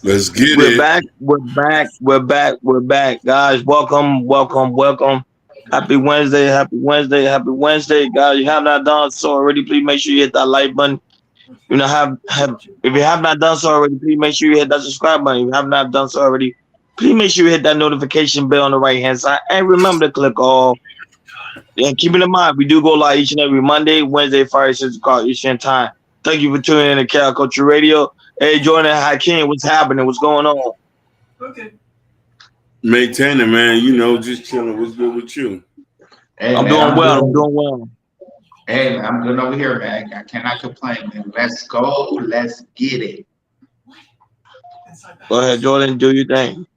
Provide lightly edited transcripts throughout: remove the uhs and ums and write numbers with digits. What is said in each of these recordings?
Let's get We're it. back. We're back. We're back. We're back, guys. Welcome, welcome, welcome. Happy Wednesday. Happy Wednesday. Happy Wednesday, guys. You have not done so already. Please make sure you hit that like button. You know, have if you have not done so already, please make sure you hit that subscribe button. If you have not done so already, please make sure you hit that notification bell on the right hand side. And remember to click all. And keep it in mind, we do go live each and every Monday, Wednesday, Friday, 6 o'clock Eastern time. Thank you for tuning in to Cal Culture Radio. Hey, Jordan Hakeem, what's happening? What's going on? Maintaining, man. You know, just chilling. What's good with you? Hey I'm man, doing I'm well. I'm good. doing well. Hey man, I'm good over here, man. I cannot complain, man. Let's go. Let's get it. Go ahead, Jordan. Do your thing.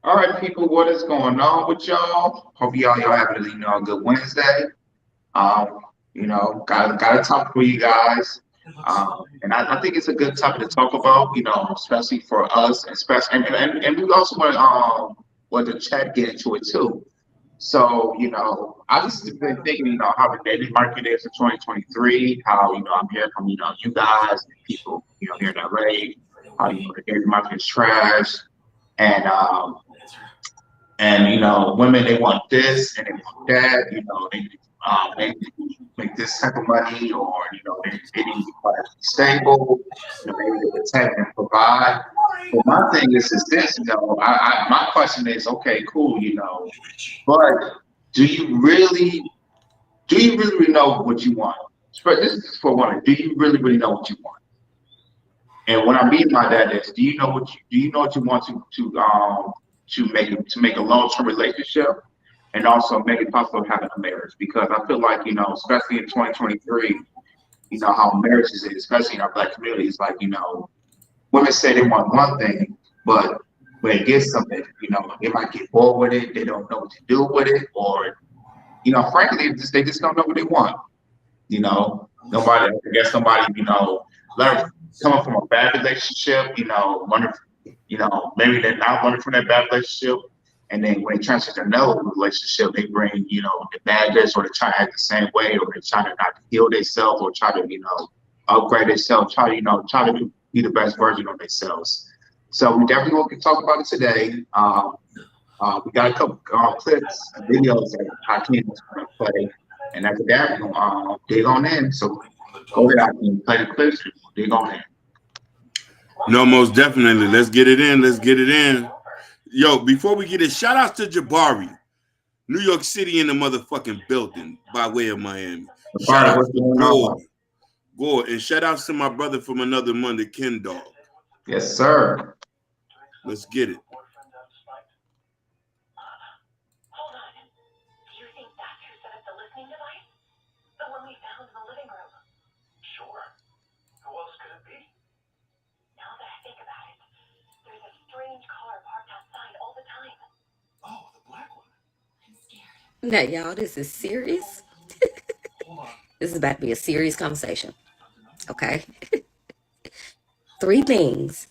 All right, people. What is going on with y'all? Hope y'all having a good Wednesday. Um, got a topic for you guys. And I think it's a good topic to talk about. Especially for us, especially and we also want the chat get into it too. So, I just been thinking, how the dating market is in 2023, how, I'm hearing from, you guys, and people, here in LA, how, the dating market is trash. And, women, they want this and they want that, they make this type of money or, they need to be financially stable, maybe they protect and provide. But my thing is this, my question is, okay, cool, but do you really know what you want? This is for one. Do you really know what you want? And what I mean by that is, do you know what you want to make a long-term relationship, and also make it possible having a marriage? Because I feel like, especially in 2023, how marriages is, especially in our Black community, is like, women say they want one thing, but when they get something, they might get bored with it. They don't know what to do with it, or frankly, they just don't know what they want. I guess somebody, learn coming from a bad relationship, maybe they're not learning from that bad relationship. And then when they transfer to another relationship, they bring, the baggage, or they try to act the same way, or they try to not heal themselves, or try to, upgrade themselves, try to be the best version of themselves. So we definitely want to talk about it today. We got a couple clips, videos that Hakeem was going to play, and after that, we're going to dig on in. So go ahead, Hakeem, play the clips, dig on in. No, most definitely. Let's get it in. Let's get it in. Yo, before we get it, shout out to Jabari. New York City in the motherfucking building by way of Miami. Shout out to Gore. And shout out to my brother from another Monday, Ken Dog. Yes, sir. Let's get it. Now, y'all, this is serious. This is about to be a serious conversation. Okay? 3 things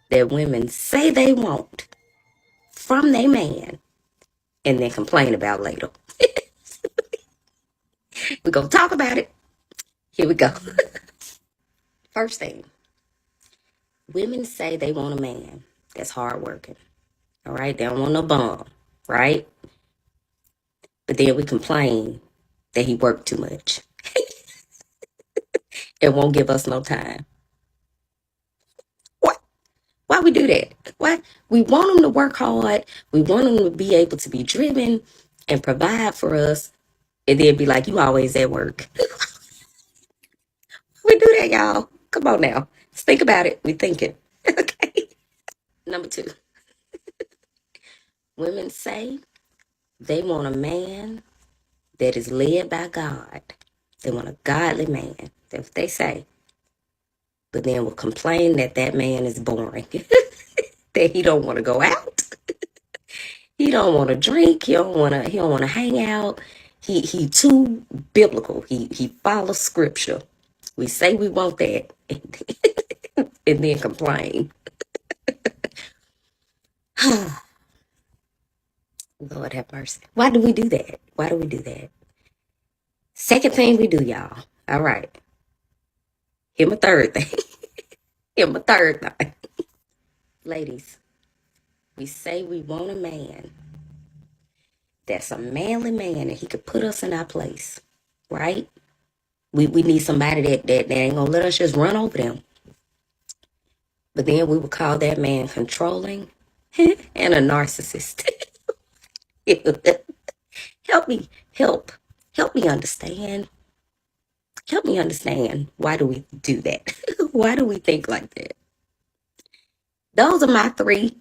that women say they want from their man and then complain about later. We're going to talk about it. Here we go. First thing, women say they want a man that's hardworking. All right? They don't want no bum. Right? But then we complain that he worked too much. It won't give us no time. What? Why we do that? Why? We want him to work hard. We want him to be able to be driven and provide for us. And then be like, you always at work. We do that, y'all. Come on now. Let's think about it. We thinking. Okay. Number 2. Women say they want a man that is led by God. They want a godly man. That's what they say. But then will complain that that man is boring. That he don't want to go out. He don't want to drink. He don't want to hang out. He too biblical. He follows scripture. We say we want that. and then complain. Lord have mercy. Why do we do that? Why do we do that? Second thing we do, y'all. All right. Here's my third thing. Here's my third thing. Ladies, we say we want a man that's a manly man and he could put us in our place, right? We need somebody that ain't gonna let us just run over them. But then we would call that man controlling and a narcissist. Help me understand. Help me understand. Why do we do that? Why do we think like that? Those are my three.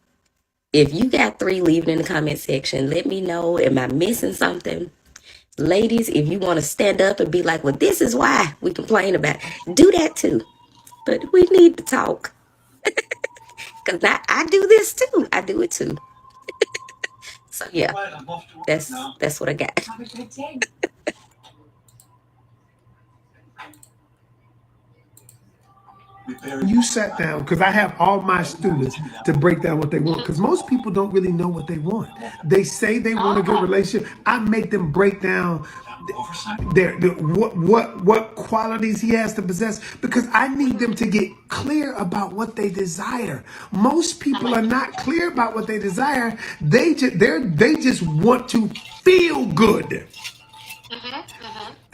If you got three, leave it in the comment section. Let me know. Am I missing something? Ladies, if you want to stand up and be like, well, this is why we complain about it, do that too. But we need to talk. Because I do this too. I do it too. So yeah, that's what I got. You sat down, because I have all my students to break down what they want, because most people don't really know what they want. They say they want a good relationship. I make them break down what qualities he has to possess, because I need them to get clear about what they desire. Most people are not clear about what they desire. They just want to feel good.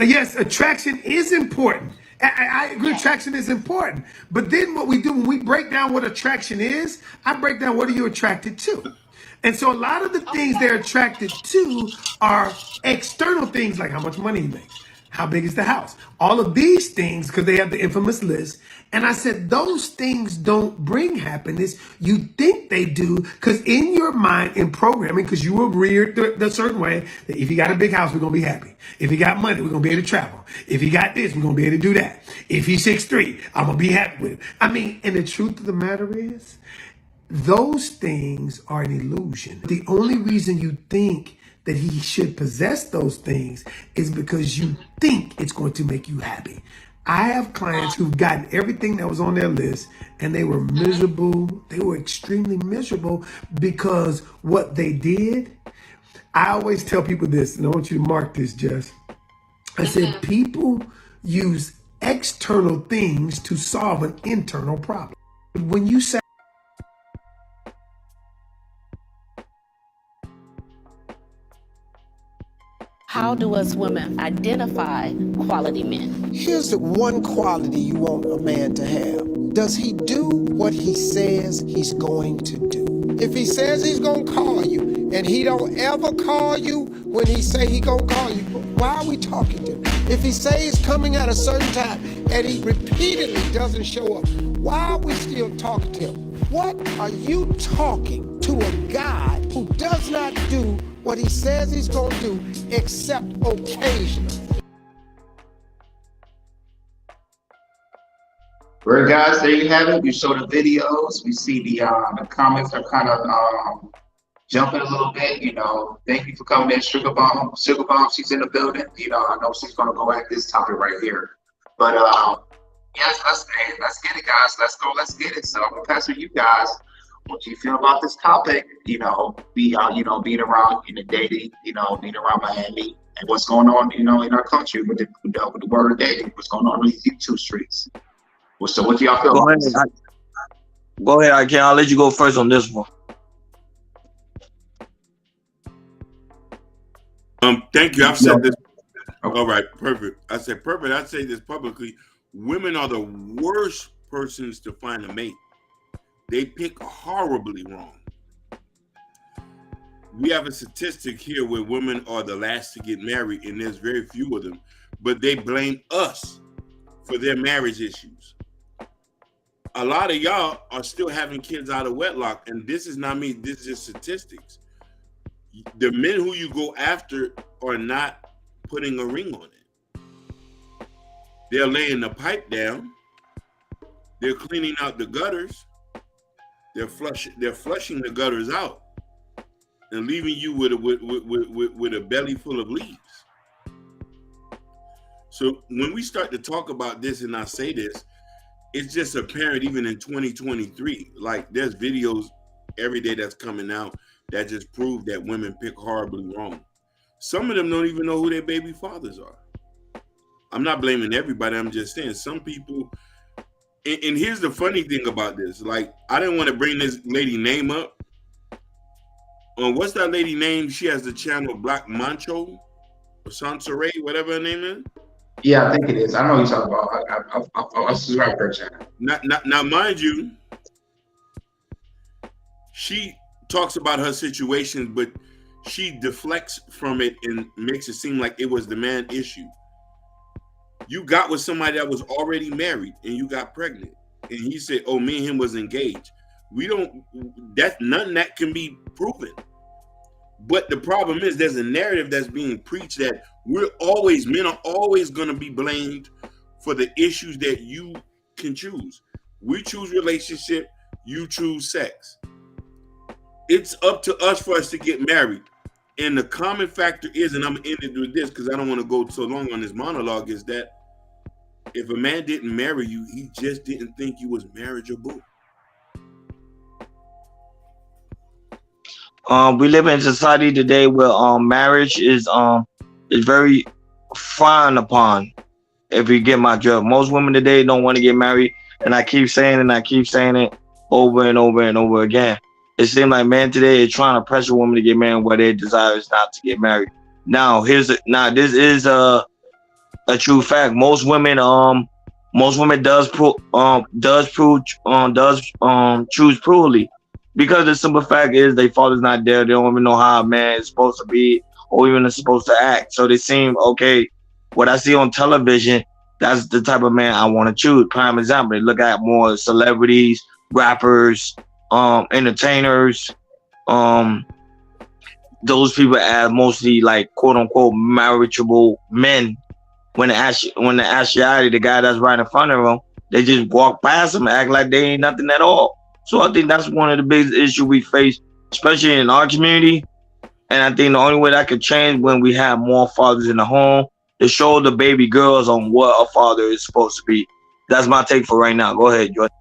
Yes, attraction is important. I agree, attraction is important. But then what we do when we break down what attraction is, I break down what are you attracted to. And so a lot of the things they're attracted to are external things, like how much money he makes, how big is the house, all of these things, because they have the infamous list. And I said, those things don't bring happiness. You think they do, because in your mind, in programming, because you were reared the certain way, that if you got a big house, we're going to be happy. If he got money, we're going to be able to travel. If he got this, we're going to be able to do that. If he's 6'3", I'm going to be happy with him. I mean, and the truth of the matter is, those things are an illusion. The only reason you think that he should possess those things is because you think it's going to make you happy. I have clients who've gotten everything that was on their list and they were miserable. They were extremely miserable because what they did, I always tell people this, and I want you to mark this, Jess. I said, people use external things to solve an internal problem. When you say, how do us women identify quality men? Here's the one quality you want a man to have. Does he do what he says he's going to do? If he says he's gonna call you and he don't ever call you when he say he gonna call you, why are we talking to him? If he say he's coming at a certain time and he repeatedly doesn't show up, why are we still talking to him? What are you talking to a guy who does not do what he says he's gonna do except occasionally? All right, guys, there you have it. We show the videos. We see the comments are kind of jumping a little bit. You know, thank you for coming in, Sugar Bomb. Sugar Bomb, she's in the building. You know, I know she's gonna go at this topic right here. But yes, let's get it, guys. Let's go. Let's get it. So I'm gonna pass it to you guys. What you feel about this topic? You know, being around in the dating. You know, being around Miami and what's going on. You know, in our country with the word dating. What's going on these YouTube streets? So what do y'all feel? Go ahead, I can. I'll let you go first on this one. Thank you. I've said this. All right, perfect. I said perfect. I say this publicly. Women are the worst persons to find a mate. They pick horribly wrong. We have a statistic here where women are the last to get married, and there's very few of them, but they blame us for their marriage issues. A lot of y'all are still having kids out of wedlock, and this is not me, this is just statistics. The men who you go after are not putting a ring on it. They're laying the pipe down. They're cleaning out the gutters. They're flushing the gutters out and leaving you with a belly full of leaves. So when we start to talk about this, and I say this, it's just apparent even in 2023. Like there's videos every day that's coming out that just prove that women pick horribly wrong. Some of them don't even know who their baby fathers are. I'm not blaming everybody. I'm just saying some people. And here's the funny thing about this. Like, I didn't want to bring this lady name up. What's that lady name? She has the channel Black Mancho or Sansaray, whatever her name is. Yeah, I think it is. I know what you're talking about. I subscribe to her channel. Now, mind you, she talks about her situations, but she deflects from it and makes it seem like it was the man issue. You got with somebody that was already married and you got pregnant. And he said, oh, me and him was engaged. That's nothing that can be proven. But the problem is there's a narrative that's being preached that men are always going to be blamed for the issues that you can choose. We choose relationship, you choose sex. It's up to us for us to get married. And the common factor is, and I'm going to end it with this because I don't want to go so long on this monologue, is that if a man didn't marry you, he just didn't think you was marriageable. We live in a society today where marriage is very frowned upon. If you get my drift, most women today don't want to get married, and I keep saying it over and over and over again. It seems like men today is trying to pressure women to get married where their desire is not to get married. Now, this is a true fact. Most women choose poorly, because the simple fact is their father's not there. They don't even know how a man is supposed to be or even is supposed to act. So they seem okay. What I see on television, that's the type of man I want to choose. Prime example, they look at more celebrities, rappers, entertainers, those people as mostly like quote unquote marriageable men. When the actuality, the guy that's right in front of them, they just walk past them and act like they ain't nothing at all. So I think that's one of the biggest issues we face, especially in our community. And I think the only way that could change when we have more fathers in the home to show the baby girls on what a father is supposed to be. That's my take for right now. Go ahead, Jordan.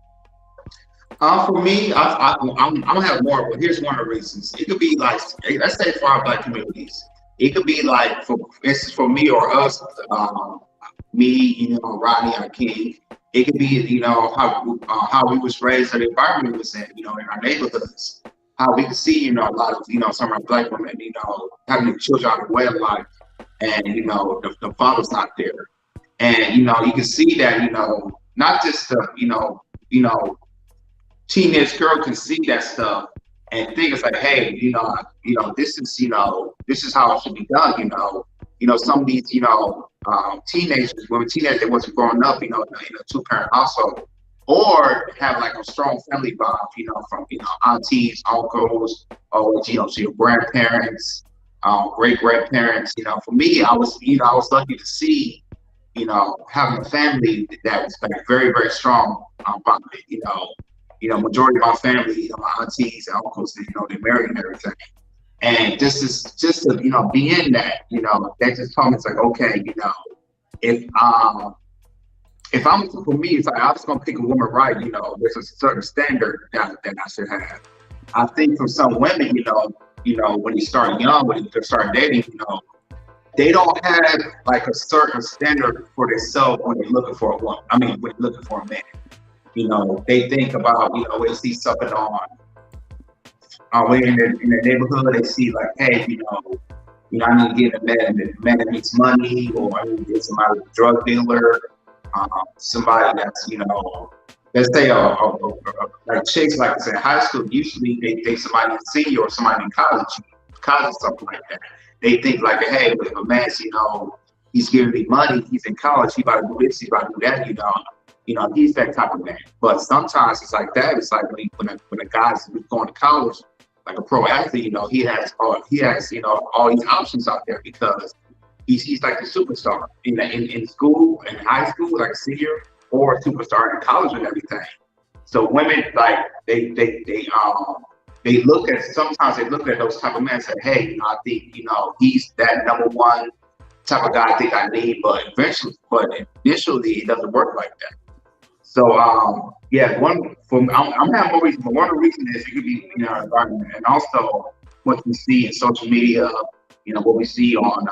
For me, I'm gonna have more, but here's one of the reasons. It could be like, let's say for our Black communities, it could be like, for instance, for me or us, me, Rodney, our King. It could be, how we was raised, or the environment we was in, in our neighborhoods. How we could see, a lot of, some of our Black women, having children out of wedlock, and the father's not there, and you can see that, not just the, teenage girl can see that stuff and think it's like, hey, this is how it should be done. Some of these, teenagers, they wasn't growing up, in a two-parent household, or have like a strong family bond, from aunties, uncles, or to your grandparents, great grandparents. For me, I was lucky to see, having a family that was like very, very strong bonded. Majority of my family, my aunties and uncles, they're married and everything. And just to, be in that, that just told me, it's like, okay, if I'm, for me, it's like, I'm just gonna pick a woman, right? There's a certain standard that I should have. I think for some women, when you start young, when you start dating, they don't have like a certain standard for themselves when they're looking for a woman. I mean, when they're looking for a man. They think about, when they see something on way in the neighborhood, they see like, hey, I need to get a man that makes money, or I need to get somebody, a drug dealer, somebody that's, let's say like chicks, like I said, high school, usually they think somebody in senior or somebody in college, something like that. They think like, hey, if a man's, he's giving me money, he's in college, he about to do this, he about to do that, he's that type of man. But sometimes it's like that. It's like when a guy's going to college, like a pro athlete, he has all these options out there, because he's like a superstar in school, in high school, like a senior, or a superstar in college and everything. So women, like they look at, sometimes they look at those type of men and say, hey, I think he's that number one type of guy I think I need, but initially it doesn't work like that. So yeah, I'm having more reasons, but one of the reasons is it could be environment, and also what we see in social media, what we see on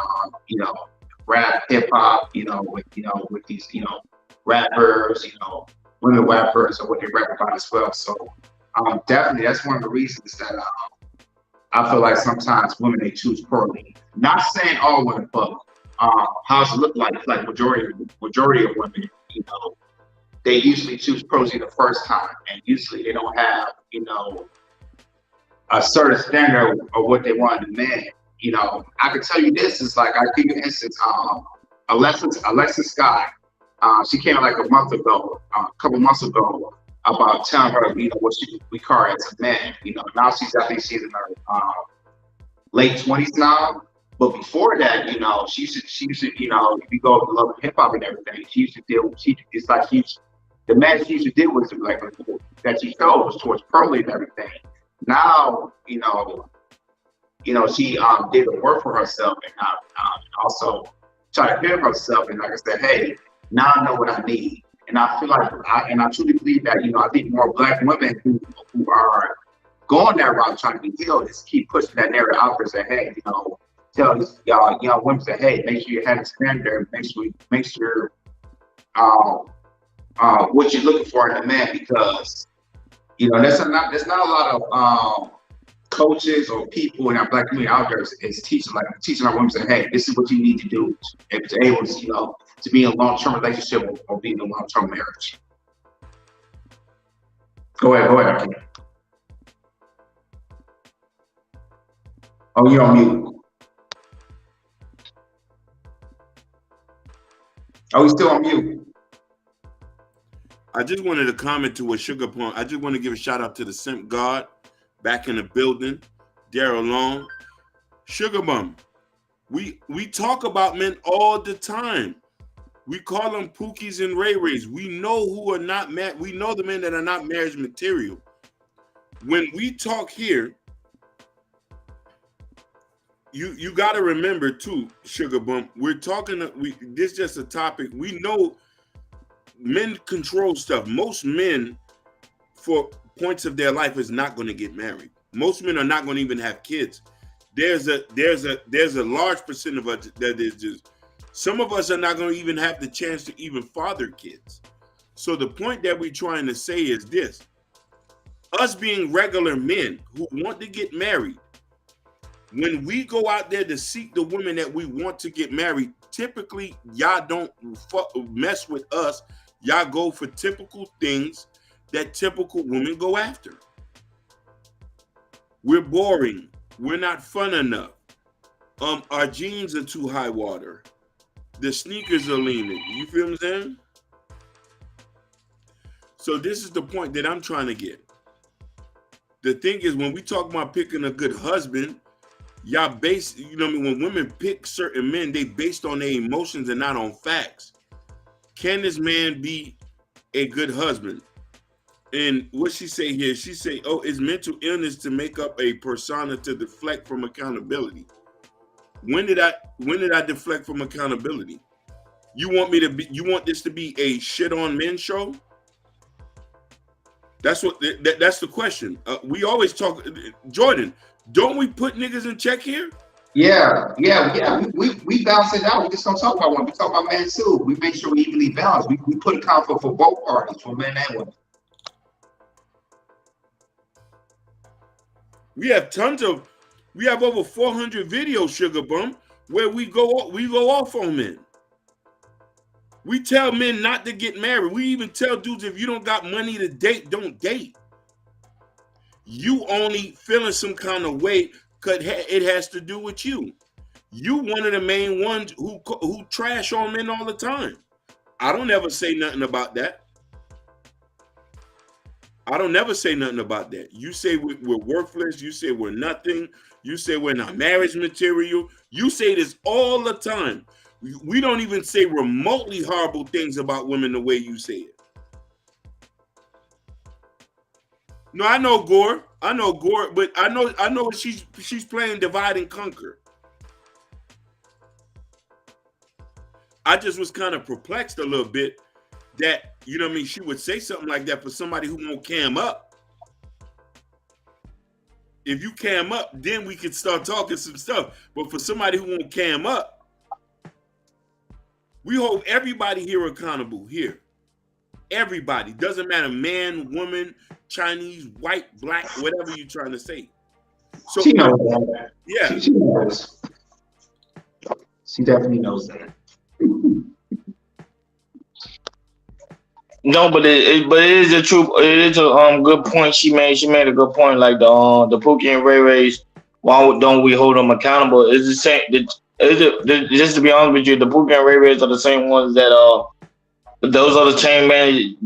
rap, hip hop, with these rappers, women rappers, and what they rap about as well. So definitely that's one of the reasons that I feel like sometimes women they choose poorly. Not saying all women, but how's it look like? Like majority of women, they usually choose poorly the first time, and usually they don't have a certain standard of what they want in a man. I can tell you this is like I give you an instance. Alexa Sky, she came out like a couple months ago, about telling her, what we call her as a man. Now I think she's in her late 20s now. But before that, she used to, if you go to love hip hop and everything, she used to deal. The man she used to deal with, like that she showed was towards Pearly and everything. Now, she did the work for herself and also try to hear herself. And like I said, hey, now I know what I need. And I feel like, I truly believe that, I think more Black women who are going that route trying to be healed is keep pushing that narrative out there, say, hey, tell these young women, say, hey, make sure you have a standard, make sure what you're looking for in a man, because there's not a lot of coaches or people in our Black community out there is teaching our women, saying, hey, this is what you need to do if you're able to to be in a long-term relationship or be in a long-term marriage. Go ahead. Okay. Oh, you're on mute. Oh, he's still on mute. I just wanted to comment to what Sugar Plum. I just want to give a shout out to the Simp God back in the building, Daryl Long, Sugar Bum. We talk about men all the time. We call them Pookies and Ray Rays. We know who are not married. We know the men that are not marriage material. When we talk here, you got to remember too, Sugar Bump. We're talking. This is just a topic. We know men control stuff. Most men, for points of their life, is not going to get married. Most men are not going to even have kids. There's a large percent of us that is just. Some of us are not going to even have the chance to even father kids. So the point that we're trying to say is this: us being regular men who want to get married, when we go out there to seek the women that we want to get married, typically y'all don't mess with us. Y'all go for typical things that typical women go after. We're boring. We're not fun enough. Our jeans are too high water. The sneakers are leaning. You feel what I'm saying? So this is the point that I'm trying to get. The thing is, when we talk about picking a good husband, y'all base, when women pick certain men, they based on their emotions and not on facts. Can this man be a good husband? And what she say here, she say, oh, it's mental illness to make up a persona to deflect from accountability. When did I deflect from accountability? You want this to be a shit on men show? That's the question. We always talk, Jordan, don't we put niggas in check here? Yeah. We balance it out. We just don't talk about women. We talk about men too. We make sure we evenly balance. We put a conflict for both parties, for men and women. We have over 400 videos, Sugar Bum, where we go off on men. We tell men not to get married. We even tell dudes, if you don't got money to date, don't date. You only feeling some kind of way because it has to do with you. You one of the main ones who trash on men all the time. I don't ever say nothing about that. I don't never say nothing about that. You say we're worthless. You say we're nothing. You say we're not marriage material. You say this all the time. We don't even say remotely horrible things about women the way you say it. No, I know Gore, but I know she's playing divide and conquer. I just was kind of perplexed a little bit that, you know what I mean, she would say something like that for somebody who won't cam up. If you cam up, then we could start talking some stuff. But for somebody who won't cam up, we hold everybody here accountable here. Everybody. Doesn't matter, man, woman, Chinese, white, black, whatever you're trying to say. So She knows that. yeah. She knows. She definitely knows that. No, but it is a true. It is a good point she made. She made a good point. Like the Pookie and Ray Rays. Why don't we hold them accountable? It's the same. Just to be honest with you, the Pookie and Ray Rays are the same ones that those are the same men.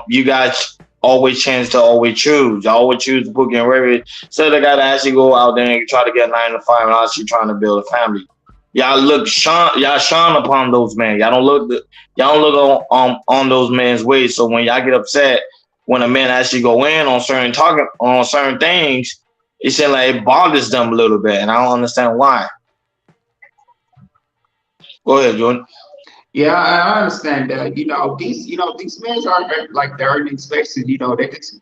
You guys always chance to always choose. Y'all always choose the Pookie and Ray Rays. So they gotta actually go out there and try to get 9 to 5 and actually trying to build a family. Y'all shine upon those men. Y'all don't look on those men's ways. So when y'all get upset when a man actually go in on certain things, it seems like it bothers them a little bit, and I don't understand why. Go ahead, Jordan. Yeah, I understand that. These men are like they're in these spaces.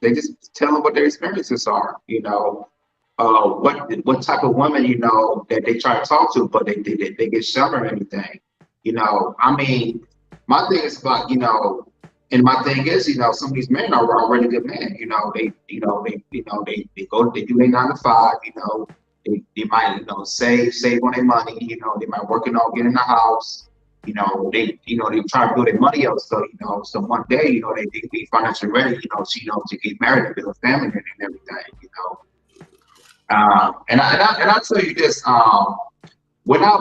They just tell them what their experiences are. What type of women that they try to talk to, but they get shunned or anything. I mean, my thing is about and my thing is some of these men are already good men. They go they do their 9 to 5. They might save on their money. They might work it out, get in the house. They try to build their money up. So so one day they be financially ready. To get married and build a family and everything. And I tell you this, when I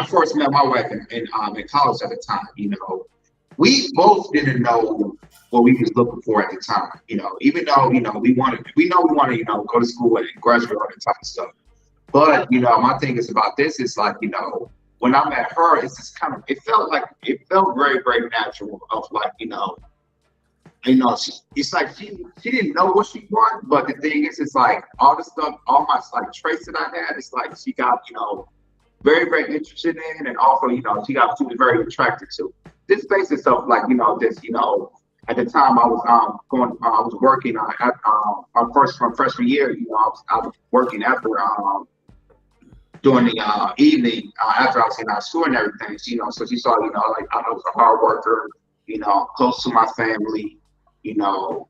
first met my wife in college at the time, we both didn't know what we was looking for at the time. Even though we know we want to go to school and graduate all that type of stuff. But my thing is about this is like when I met her, it's just it felt very, very natural of like it's like she didn't know what she wanted, but the thing is, it's like all the stuff, all my like traits that I had, it's like she got very, very interested in, and also she was very attracted to. This space itself, like this, at the time I was working at from freshman year, I was working after during the evening after I was in our school and everything. So she saw like I was a hard worker, close to my family. I'm a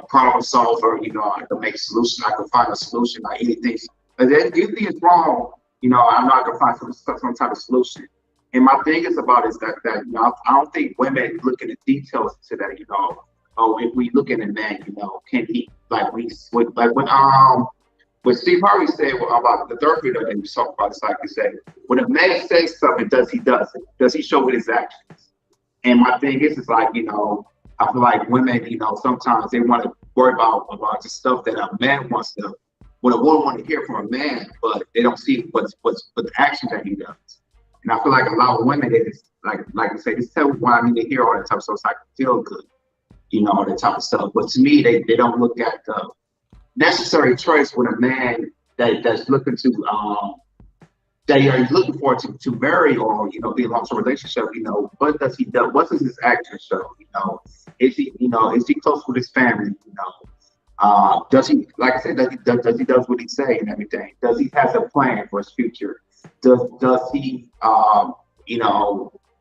problem solver. I can make solutions. I can find a solution. Like anything, but then anything is wrong. I'm not gonna find some type of solution. And my thing is about is that I don't think women look at the details to that. If we look at a man, can he like when Steve Harvey said about the third video that we talked about, it's like he said, when a man says something, does he show with his actions? And my thing is like, I feel like women, sometimes they want to worry about the stuff that a man wants to, what a woman want to hear from a man, but they don't see what's the actions that he does. And I feel like a lot of women, they just like I say, just tell me why I need to hear all that stuff so I can feel good, all that type of stuff. But to me, they don't look at the necessary traits with a man that's looking to that you're looking for to marry or be in a long-term relationship. What does he do? What does his action show? Is he close with his family? Does he, like I said, does he does what he say and everything? Does he has a plan for his future? Does he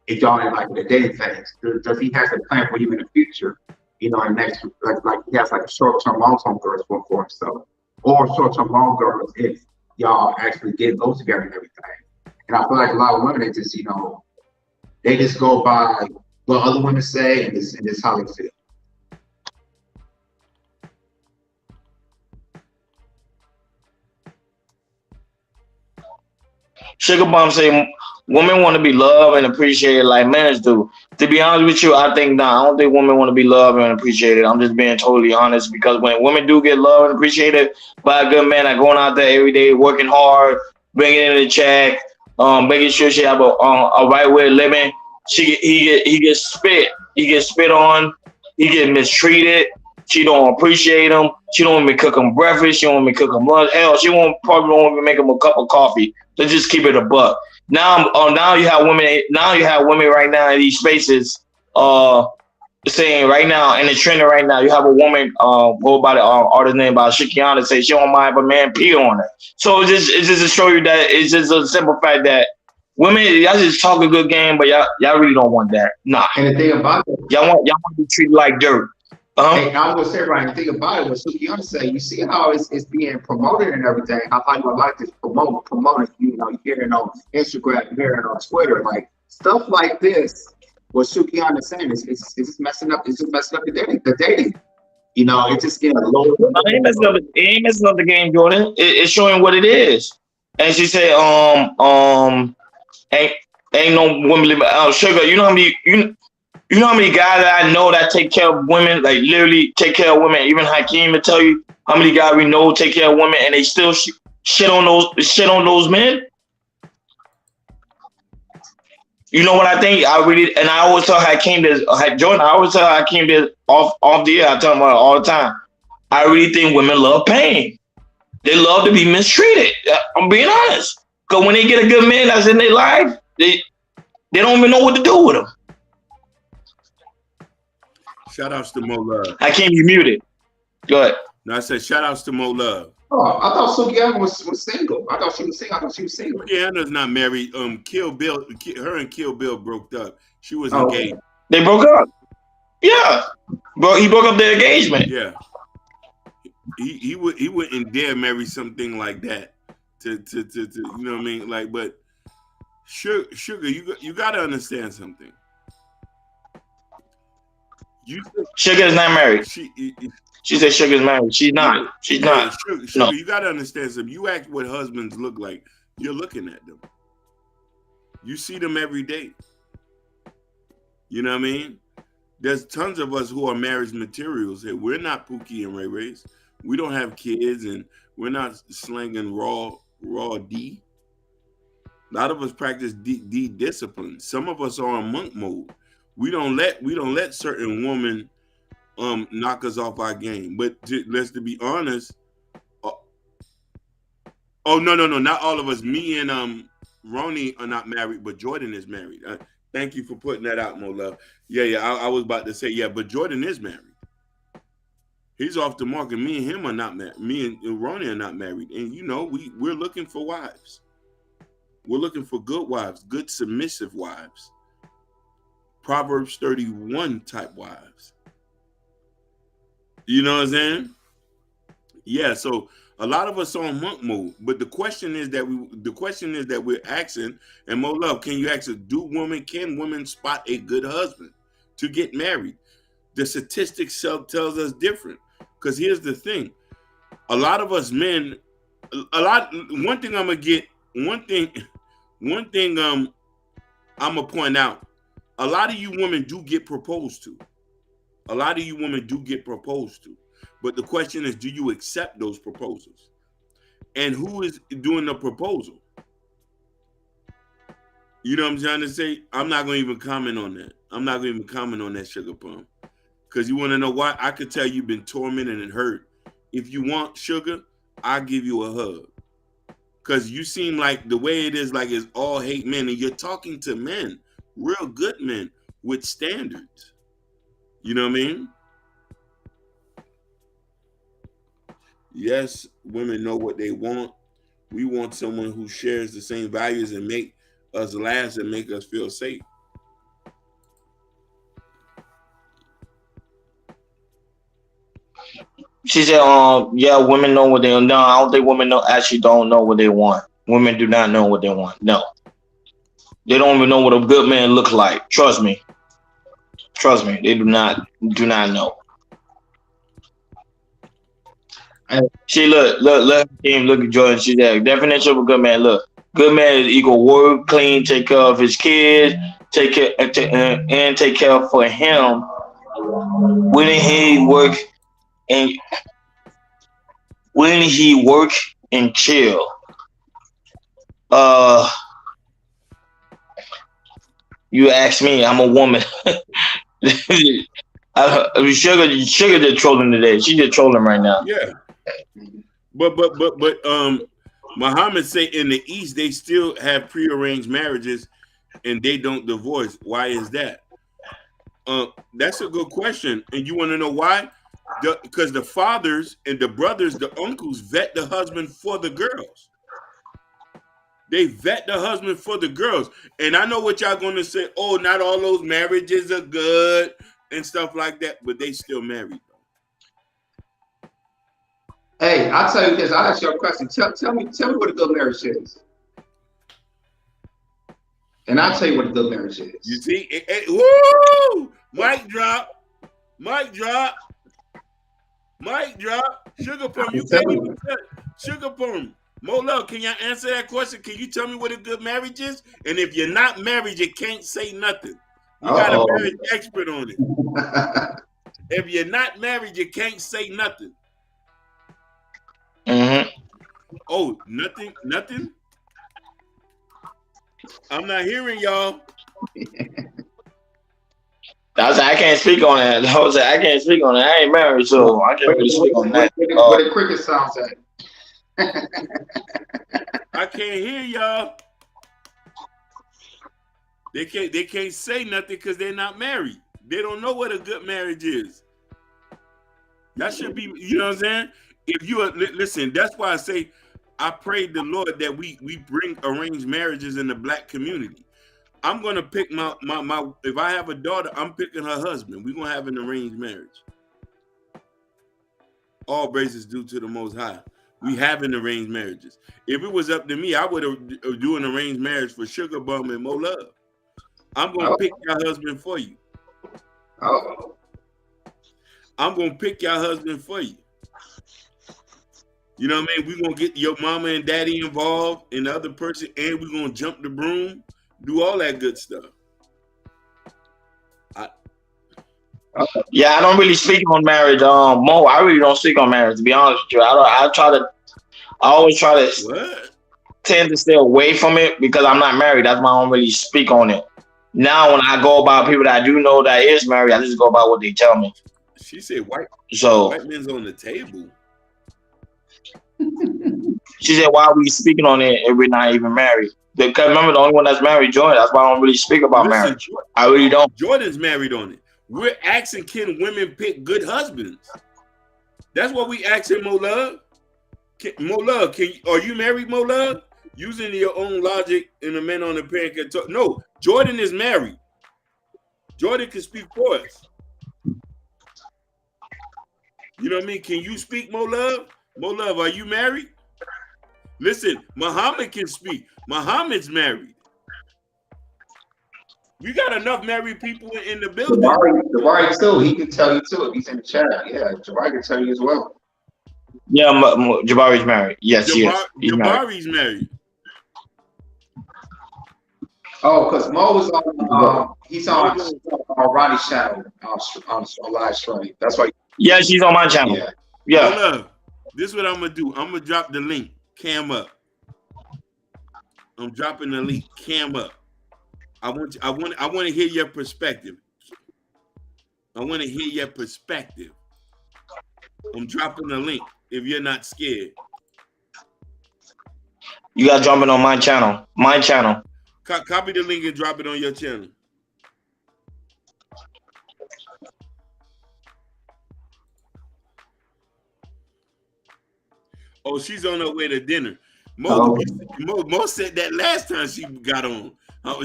if y'all in like the dating phase, does he has a plan for you in the future? And next like he has like a short-term, long-term goals for himself, or short-term, long goals if y'all actually get those together and everything. And I feel like a lot of women, they just, they just go by what other women say and this how they feel. Sugar Bomb say women want to be loved and appreciated like men do. To be honest with you, I think I don't think women want to be loved and appreciated. I'm just being totally honest, because when women do get loved and appreciated by a good man, like going out there every day, working hard, bringing in the check, making sure she have a right way of living, he gets spit on, he gets mistreated. She don't appreciate him. She don't even cook him breakfast. She don't even cook him lunch. Hell, she probably won't even make him a cup of coffee. So just keep it a buck. now you have women. Now you have women right now in these spaces. Saying right now in the trend right now, you have a woman go by the artist name by Shikiana say she don't mind if a man pee on her. So it's just to show you that it's just a simple fact that women, y'all just talk a good game, but y'all really don't want that. Nah. And the thing about it, y'all want to be treated like dirt. Hey, I was gonna say, right, the thing about it, what Sukiana said, you see how it's being promoted and everything, how you like this promoted, you know, you hear it on Instagram, you hear it on Twitter, like stuff like this. What Sukiana is saying is just messing up. It's just messing up the dating. You know, it's just getting low. It ain't messing up the game, Jordan. It's showing what it is. And she said, ain't no women. Sugar, you know how many you know how many guys that I know that take care of women, like literally take care of women. Even Hakeem will tell you how many guys we know take care of women, and they still shit on those men. You know what I think? I always tell Hakeem this, Jordan. I always tell Hakeem this off the air. I tell him about it all the time. I really think women love pain. They love to be mistreated. I'm being honest. Because when they get a good man that's in their life, they don't even know what to do with him. Shout outs to Mo Love. Hakeem, you muted. Go ahead. No, I said shout outs to Mo Love. Oh, I thought Sukiana was single. I thought she was single. Sukiana's not married. Kill Bill, her and Kill Bill broke up. She was engaged. They broke up. Yeah, he broke up their engagement. Yeah, he wouldn't dare marry something like that. To you know what I mean? Like, but sugar, you got to understand something. Sugar's not married. She said Sugar's married. She's not. She's not. Sugar, no. You got to understand something. You ask what husbands look like. You're looking at them. You see them every day. You know what I mean? There's tons of us who are marriage materials. We're not Pookie and Ray Rays. We don't have kids, and we're not slanging raw D. A lot of us practice D discipline. Some of us are on monk mode. We don't let certain women knock us off our game. But let's to be honest. No, not all of us. Me and Ronnie are not married, but Jordan is married. Thank you for putting that out, Mo Love. Yeah. I was about to say but Jordan is married. He's off the market. Me and him are not married. Me and Ronnie are not married. And you know, we're looking for wives. We're looking for good wives, good submissive wives. Proverbs 31 type wives. You know what I'm saying? Yeah, so a lot of us are on monk mode, but the question is that we're asking, and Mo Love, can you ask us, can women spot a good husband to get married? The statistics tells us different. Because here's the thing. A lot of us men, one thing I'm gonna point out, a lot of you women do get proposed to. But the question is, do you accept those proposals? And who is doing the proposal? You know what I'm trying to say? I'm not going to even comment on that. Sugar Plum. Because you want to know why? I could tell you've been tormented and hurt. If you want sugar, I'll give you a hug. Because you seem like the way it is, like it's all hate men. And you're talking to men, real good men with standards. You know what I mean? Yes, women know what they want. We want someone who shares the same values and make us laugh and make us feel safe. She said, yeah, women know what they want. No, I don't think women don't know what they want. Women do not know what they want. No. They don't even know what a good man looks like. Trust me. They do not know. She look at Jordan. She said, definition of a good man. Look, good man is equal work, clean, take care of his kids, take care for him. Wouldn't he work and chill? You ask me, I'm a woman. Sugar just trolling today. She just trolling right now. Yeah. But Muhammad say in the East they still have prearranged marriages and they don't divorce. Why is that? That's a good question. And you want to know why? Because the fathers and the brothers, the uncles vet the husband for the girls. They vet the husband for the girls. And I know what y'all going to say. Oh, not all those marriages are good and stuff like that, but they still married. Hey, I'll tell you this. I'll ask you a question. Tell me what a good marriage is. And I'll tell you what a good marriage is. You see? Woo! Mic drop. Mic drop. Mic drop. Sugar Plum. You can't even tell. Sugar Plum. Mo Love, can y'all answer that question? Can you tell me what a good marriage is? And if you're not married, you can't say nothing. You got a marriage expert on it. If you're not married, you can't say nothing. Mm-hmm. Oh, nothing? I'm not hearing y'all. I can't speak on that. I can't speak on that. I ain't married, so I can't really speak on that. What the cricket sounds like. I can't hear y'all. They can't say nothing because they're not married. They don't know what a good marriage is. That should be, you know what I'm saying? If you are, listen, that's why I say I pray the Lord that we bring arranged marriages in the black community. I'm gonna pick my if I have a daughter, I'm picking her husband. We're gonna have an arranged marriage. All praises due to the Most High. We have an arranged marriages. If it was up to me, I would have do an arranged marriage for Sugar Bum and Mo Love. I'm gonna pick your husband for you. Oh. I'm gonna pick your husband for you. You know what I mean? We're gonna get your mama and daddy involved and the other person, and we're gonna jump the broom, do all that good stuff. Yeah, I don't really speak on marriage. Mo, I really don't speak on marriage, to be honest with you. I always try to tend to stay away from it because I'm not married. That's why I don't really speak on it. Now, when I go about people that I do know that is married, I just go about what they tell me. She said white men's on the table. She said, why are we speaking on it if we're not even married? Because remember, the only one that's married, Jordan. That's why I don't really speak about marriage. I really don't. Jordan's married on it. We're asking, can women pick good husbands? That's what we asking, Mo Love. Mo Love, are you married, Mo Love? Using your own logic and the men on the pen can talk. No, Jordan is married. Jordan can speak for us. You know what I mean? Can you speak, Mo Love? Mo Love, are you married? Listen, Muhammad can speak. Muhammad's married. We got enough married people in the building. Jabari too. He can tell you too if he's in the chat. Yeah, Jabari can tell you as well. Yeah, Jabari's married. Yes, Jabari's married. Oh, because Mo was on. He's on Ronnie's channel on live stream. That's why. Yeah, she's on my channel. Yeah. Love, this is what I'm gonna do. I'm gonna drop the link. Cam up. I'm dropping the link. Cam up. I want to hear your perspective. I want to hear your perspective. I'm dropping the link if you're not scared. You got jumping on my channel. My channel. Copy the link and drop it on your channel. Oh, she's on her way to dinner. Mo said that last time she got on.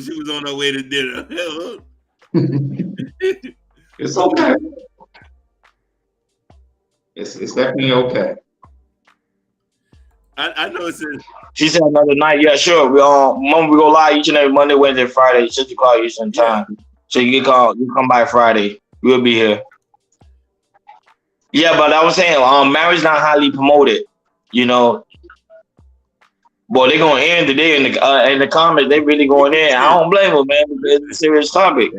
She was on her way to dinner. It's okay. It's definitely okay. I know it says. She said another night. Yeah, sure. We go live each and every Monday, Wednesday, Friday, 6 o'clock Eastern time. Yeah. So you can call. You come by Friday. We'll be here. Yeah, but I was saying, marriage not highly promoted. You know. Boy, they gonna end today in the comments. They really going in. I don't blame them, man. It's a serious topic.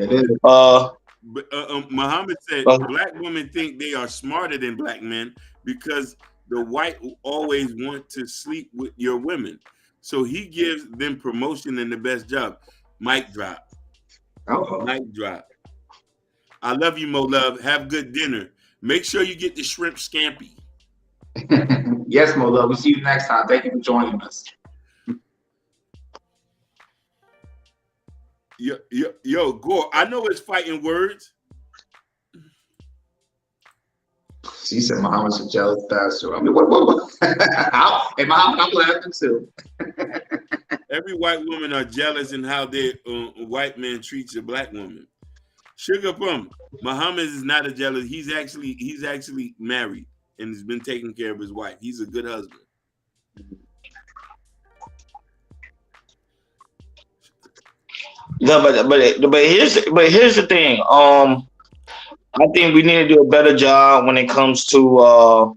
Muhammad said black women think they are smarter than black men because the white always want to sleep with your women. So he gives them promotion and the best job. Mic drop. Mic drop. I love you, Mo Love. Have good dinner. Make sure you get the shrimp scampi. Yes, Mo Love. We'll see you next time. Thank you for joining us. Yo, Gore, I know it's fighting words. She said Muhammad's a jealous bastard. I mean, what? And Muhammad, I'm laughing too. Every white woman are jealous in how their white man treats a black woman. Sugar Plum, Muhammad is not a jealous. He's actually married and has been taking care of his wife. He's a good husband. No, but here's the thing. I think we need to do a better job when it comes to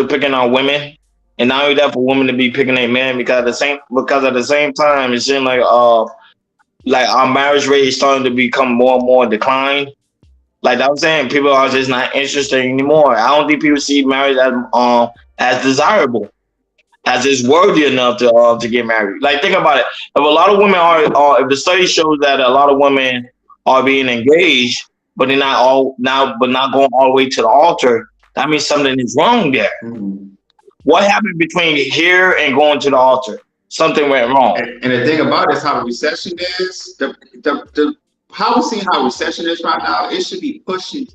picking our women, and not only that for women to be picking a man because at the same time it seems like our marriage rate is starting to become more and more declined. Like I'm saying, people are just not interested anymore. I don't think people see marriage as desirable, as it's worthy enough to get married. Like think about it. If a lot of women if the study shows that a lot of women are being engaged, but they're not going all the way to the altar, that means something is wrong there. Mm-hmm. What happened between here and going to the altar? Something went wrong. And the thing about it is how the recession is. How we're seeing how recession is right now. It should be pushing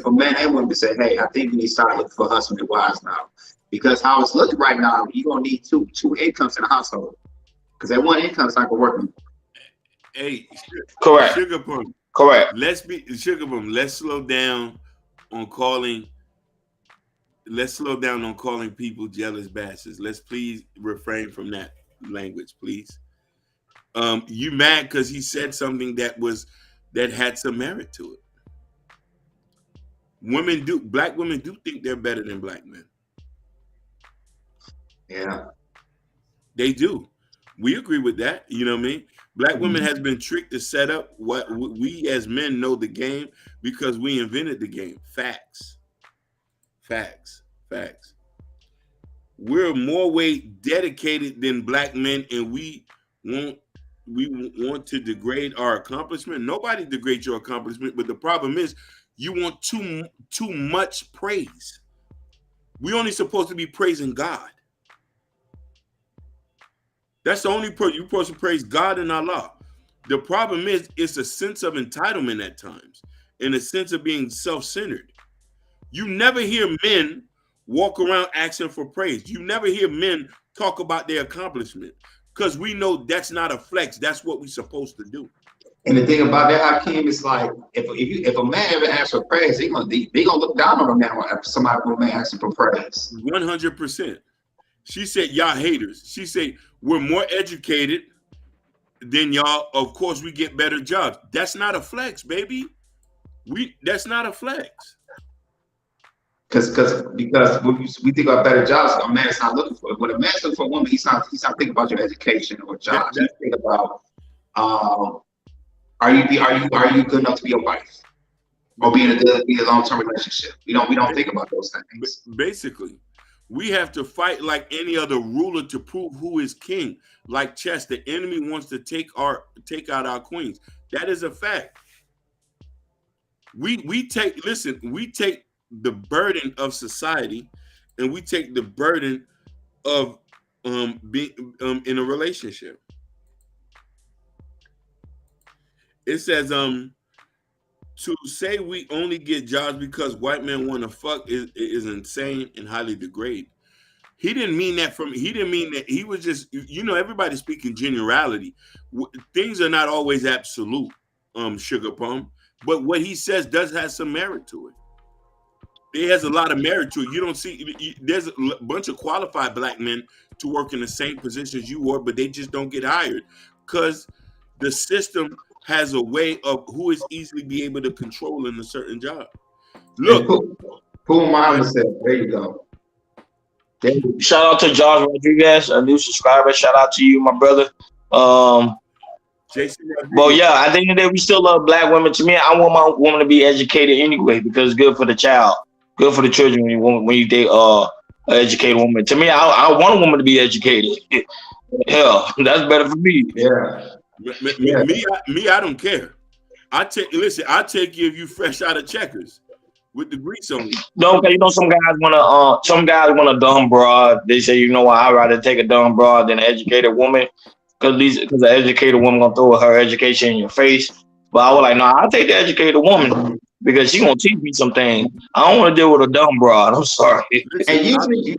for men and women to say, "Hey, I think we need to start looking for husband and wives now." Because how it's looking right now, you're gonna need two incomes in a household. Because that one income is not gonna work. Hey, correct. Sugar Plum. Correct. Sugar Plum. Let's slow down on calling people jealous bastards. Let's please refrain from that language, please. You mad because he said something that had some merit to it. Black women do think they're better than black men. Yeah. They do. We agree with that. You know what I mean? Black women has been tricked to set up what we as men know the game because we invented the game. Facts. We're more way dedicated than black men, and we want to degrade our accomplishment. Nobody degrades your accomplishment, but the problem is you want too much praise. We only supposed to be praising God. That's the only you're supposed to praise God and Allah. The problem is it's a sense of entitlement at times and a sense of being self-centered. You never hear men walk around asking for praise. You never hear men talk about their accomplishment because we know that's not a flex. That's what we're supposed to do. And the thing about that, Hakeem, is like if a man ever asks for praise, they gonna look down on a man if somebody asking for praise. 100%. She said, y'all haters. She said, we're more educated than y'all. Of course, we get better jobs. That's not a flex, baby. That's not a flex. Because when we think about better jobs, a man is not looking for it. When a man's looking for a woman, he's not thinking about your education or jobs. He's thinking about are you good enough to be a wife or be in a long-term relationship? We don't think about those things. Basically. We have to fight like any other ruler to prove who is king. Like chess, the enemy wants to take out our queens. That is a fact. We take the burden of society, and we take the burden of being in a relationship. It says to say we only get jobs because white men want to fuck is insane and highly degrading. He didn't mean that he was just, everybody speaking generality. Things are not always absolute, Sugar Plum, but what he says does have some merit to it. It has a lot of merit to it. You don't see, there's a bunch of qualified black men to work in the same positions you were, but they just don't get hired because the system has a way of who is easily be able to control in a certain job. Look. Who Muhammad said, there you go. Shout out to Josh Rodriguez, a new subscriber. Shout out to you, my brother. Jason Rodriguez. Well, yeah, I think that we still love black women. To me, I want my woman to be educated anyway because it's good for the child, good for the children when you date an educated woman. To me, I want a woman to be educated. Hell, that's better for me. Yeah. Me, I don't care. I take you if you fresh out of Checkers. with degrees on. No, okay, you know some guys want a dumb broad. They say, you know what, I'd rather take a dumb broad than an educated woman, because the educated woman gonna throw her education in your face. But I was like, no, I'll take the educated woman because she gonna teach me some things. I don't want to deal with a dumb broad. I'm sorry. And usually,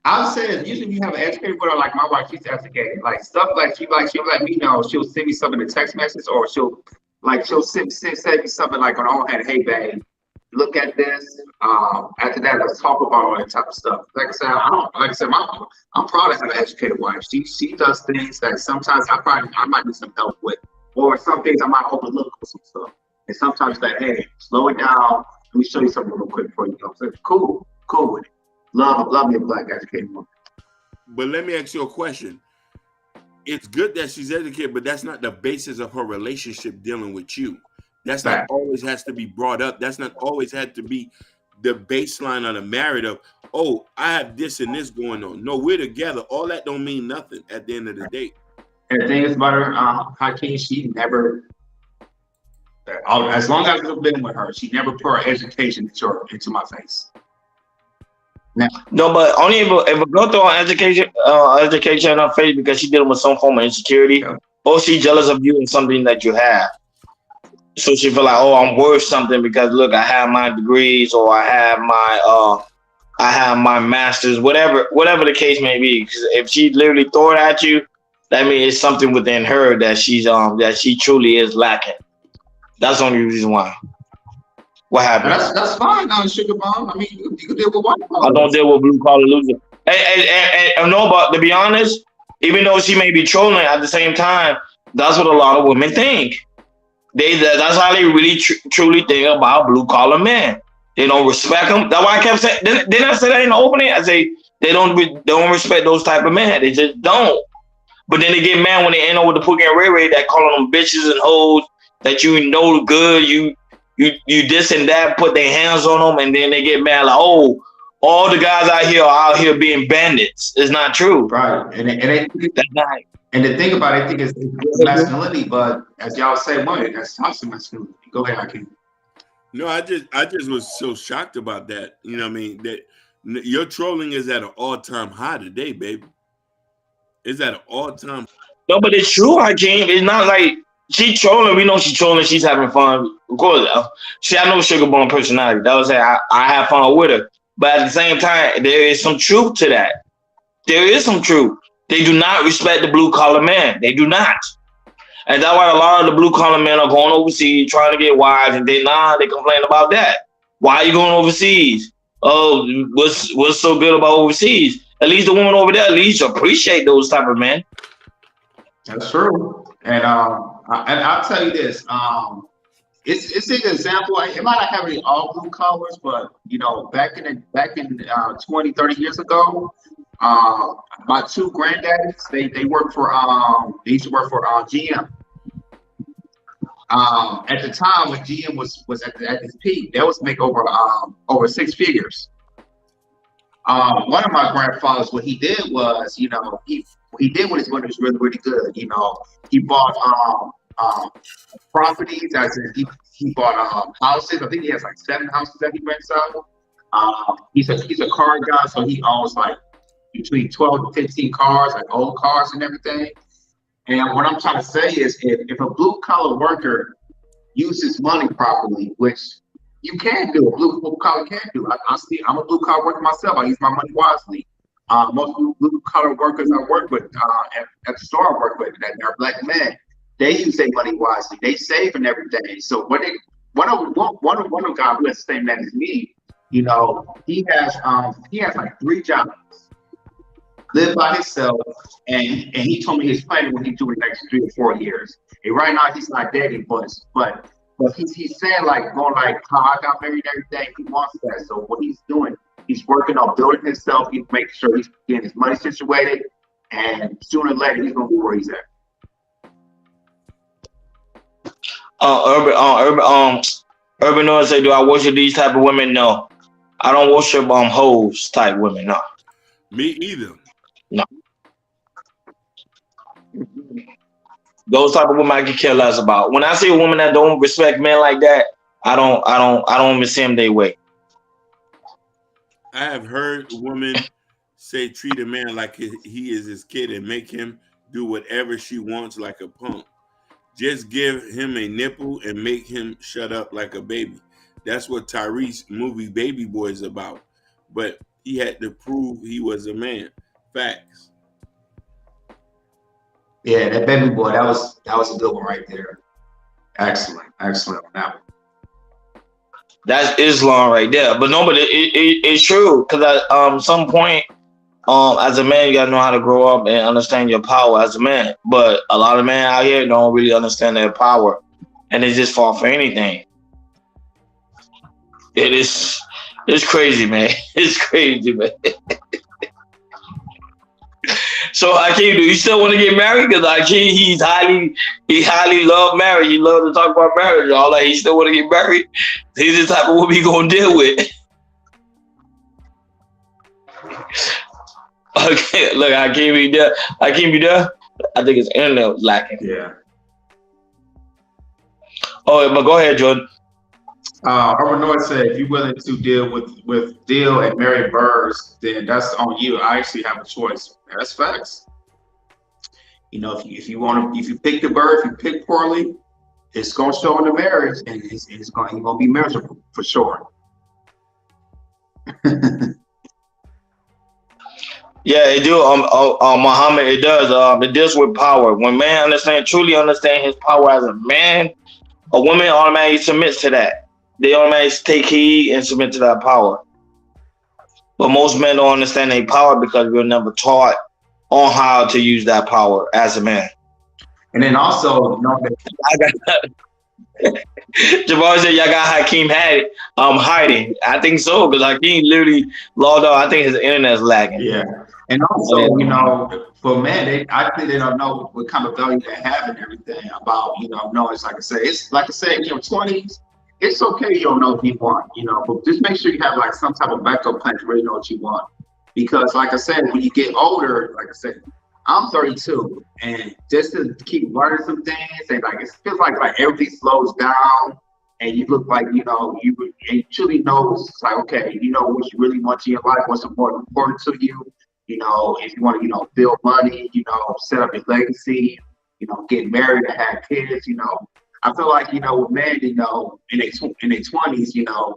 I'll say this, usually you have an educated with her, like my wife, she's educated. Like stuff like she'll let me know, she'll send me something in a text message, or she'll send me something like on all hand, hey babe, look at this. After that, let's talk about all that type of stuff. Like I said, I'm proud to have an educated wife. She does things that sometimes I might need some help with, or some things I might overlook or some stuff. And sometimes that, hey, slow it down. Let me show you something real quick for you. I'm saying, cool with it. Love me a black educated woman. But let me ask you a question. It's good that she's educated, but that's not the basis of her relationship dealing with you. That's not always has to be brought up. That's not always had to be the baseline of the marriage of, oh, I have this and this going on. No, we're together. All that don't mean nothing at the end of the day. And the thing is about her, Hakeem, she never, as long as I've been with her, she never put her education into my face. Now, No, but only if a girl throw an education in her face because she's dealing with some form of insecurity, Yeah. or she's jealous of you and something that you have. So she feel like, oh, I'm worth something because look, I have my degrees, or I have my masters, whatever the case may be. Because if she literally throw it at you, that means it's something within her that she truly is lacking. That's the only reason why. What happened? that's fine, Sugar Bomb. I mean, you can deal with white I don't deal with blue collar losers. And no, but to be honest, even though she may be trolling, at the same time, that's what a lot of women think. That's how they really truly think about blue collar men. They don't respect them. That's why I kept saying. Didn't I say that in the opening? I say they don't respect those type of men. They just don't. But then they get mad when they end up with the Pookie and Ray Ray that calling them bitches and hoes that you know good. You this and that, put their hands on them, and then they get mad like, oh, all the guys out here are out here being bandits. It's not true. Right. That's not. And the thing about it, I think it's masculinity, but as y'all say, money, that's toxic masculinity. Go ahead, Hakeem. No, I just was so shocked about that. You know what I mean? That your trolling is at an all-time high today, baby. It's at an all-time. No, but it's true, Hakeem. It's not like she trolling. We know she's trolling. She's having fun. Of course, she has no Sugar Bone personality. That was I have fun with her. But at the same time, there is some truth to that. There is some truth. They do not respect the blue collar man. They do not. And that's why a lot of the blue collar men are going overseas trying to get wives, and they complain about that. Why are you going overseas? Oh, what's so good about overseas? At least the woman over there at least appreciate those type of men. That's true. And I'll tell you this. It's an example. It might not have any all blue collars, but you know, back in 20, 30 years ago, my two granddaddies, they worked for they used to work for GM. At the time when GM was at its peak, they was make over 6 figures. One of my grandfathers, what he did was, you know, he did when his money was really, really good. You know, he bought properties, as in he bought houses. I think he has like 7 houses that he rents out. He's a car guy, so he owns like between 12 to 15 cars, like old cars and everything. And what I'm trying to say is, if a blue collar worker uses money properly, which you can do, a blue collar can do. I'm a blue collar worker myself. I use my money wisely. Most blue collar workers I work with at the store I work with, that are black men, they use their money wisely. They save and everything. So one of the guys who has the same name as me, you know, he has like 3 jobs, live by himself, and he told me he's planning what he's doing the next 3 or 4 years. And right now he's not dating, but he's saying like going like how I got married and everything. He wants that. So what he's doing, he's working on building himself. He's making sure he's getting his money situated, and sooner or later he's gonna be where he's at. Urban Noah say, do I worship these type of women? No, I don't worship hoes type women. No, Me either. no. Those type of women I can care less about. When I see a woman that don't respect men like that, I don't even see them their way. I have heard women say treat a man like he is his kid and make him do whatever she wants like a punk. Just give him a nipple and make him shut up like a baby. That's what Tyrese movie Baby Boy is about. But he had to prove he was a man. Facts. Yeah, that Baby Boy, that was a good one right there. Excellent on that one. That's Islam right there. But no, but it's true because at some point, as a man, you gotta know how to grow up and understand your power as a man. But a lot of men out here don't really understand their power, and they just fall for anything. It's crazy, man. It's crazy, man. So Akeem, do you still want to get married? Because Akeem, he highly love marriage. He love to talk about marriage. All that. He still want to get married. He's the type of woman he gonna deal with. Okay, look, Akeem, you there? Akeem, you there? I think his internet was lacking. Yeah. Oh, but go ahead, Jordan. Urban North said, if you're willing to deal with Dill and Mary Burrs, then that's on you. I actually have a choice. That's facts. You know, if you pick the bird, if you pick poorly, it's gonna show in the marriage, and you're gonna be miserable for sure. Yeah, it do. Muhammad, it does. It deals with power. When man truly understand his power as a man, a woman automatically submits to that. They automatically take heed and submit to that power. But most men don't understand their power because we're never taught on how to use that power as a man. And then also, you know, Jabbar said, y'all got Hakeem hiding. I think so, because Hakeem literally logged on. I think his internet is lagging. Yeah. And also, you know, for men, I think they don't know what kind of value they have and everything about, you know, no, it's like I said, in your 20s, it's okay you don't know what you want, you know, but just make sure you have like some type of backup plan to really know what you want. Because like I said, when you get older, like I said, I'm 32, and just to keep learning some things, and like it feels like everything slows down, and you look like, you know, you truly know it's like, okay, you know what you really want in your life, what's more important to you. You know, if you want to, you know, build money, you know, set up your legacy, you know, get married and have kids, you know. I feel like, you know, with men, you know, in their 20s, you know,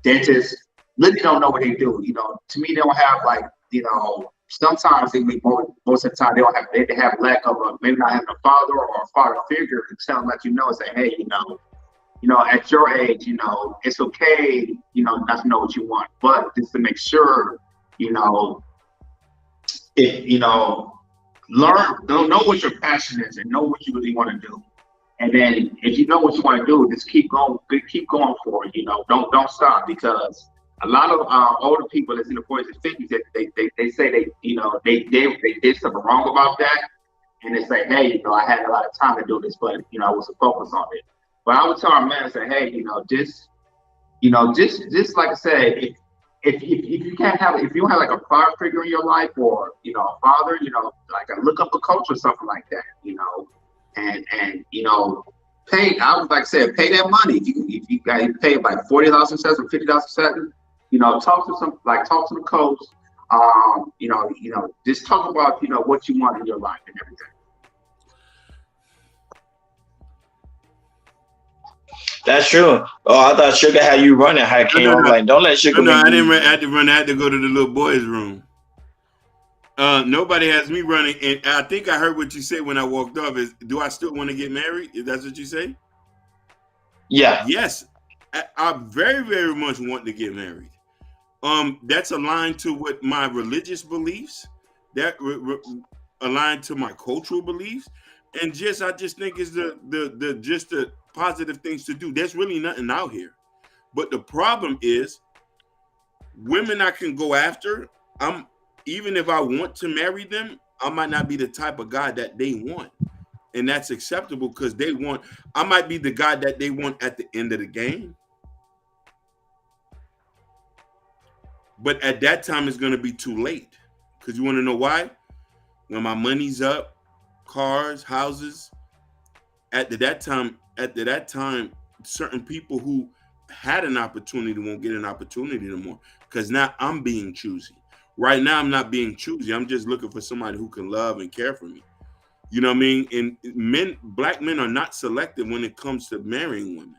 they just really don't know what they do. You know, to me, they don't have like, you know, sometimes most of the time they have lack of maybe not having a father or a father figure to tell them, like, you know, and say, hey, you know, at your age, you know, it's okay, you know, not to know what you want, but just to make sure, you know, if you know, know what your passion is and know what you really want to do. And then if you know what you want to do, just keep going for it. You know, don't stop, because a lot of older people that's in the 40s and 50s, they say they did something wrong about that, and they say, hey, you know, I had a lot of time to do this, but you know, I wasn't focused on it. But I would tell our man, say, hey, you know, just like I said, if you can't have, if you don't have like a father figure in your life, or you know, a father, you know, like look up a coach or something like that, you know. And you know, I would like to say, pay that money. If you got paid like $40 sessions or $50 sessions, you know, talk to the coach. You know, just talk about, you know, what you want in your life and everything. That's true. Oh, I thought Sugar had you running, Hakeem. No. I'm like, don't let Sugar. No, I didn't have to run. I had to go to the little boys' room. Nobody has me running, and I think I heard what you said when I walked off. Is, do I still want to get married? If that's what you say? Yeah. Yes, I very, very much want to get married. That's aligned to what my religious beliefs, that aligned to my cultural beliefs, and I just think it's the positive things to do. There's really nothing out here, but the problem is, women I can go after. Even if I want to marry them, I might not be the type of guy that they want. And that's acceptable, because I might be the guy that they want at the end of the game. But at that time, it's going to be too late. Because you want to know why? When my money's up, cars, houses, at that time, certain people who had an opportunity won't get an opportunity no more because now I'm being choosy. Right now, I'm not being choosy. I'm just looking for somebody who can love and care for me. You know what I mean? And black men are not selective when it comes to marrying women.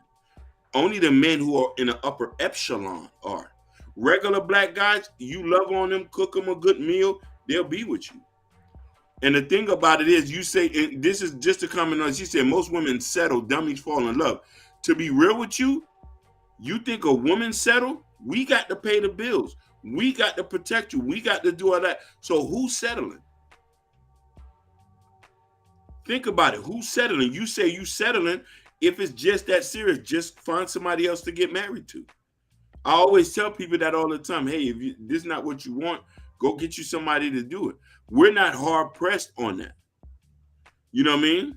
Only the men who are in the upper echelon are. Regular black guys, you love on them, cook them a good meal, they'll be with you. And the thing about it is, you say, and this is just a comment on, she said, most women settle, dummies fall in love. To be real with you, you think a woman settle? We got to pay the bills. We got to protect you. We got to do all that. So who's settling? Think about it. Who's settling? You say you settling. If it's just that serious, just find somebody else to get married to. I always tell people that all the time. Hey, if this is not what you want, go get you somebody to do it. We're not hard pressed on that. You know what I mean?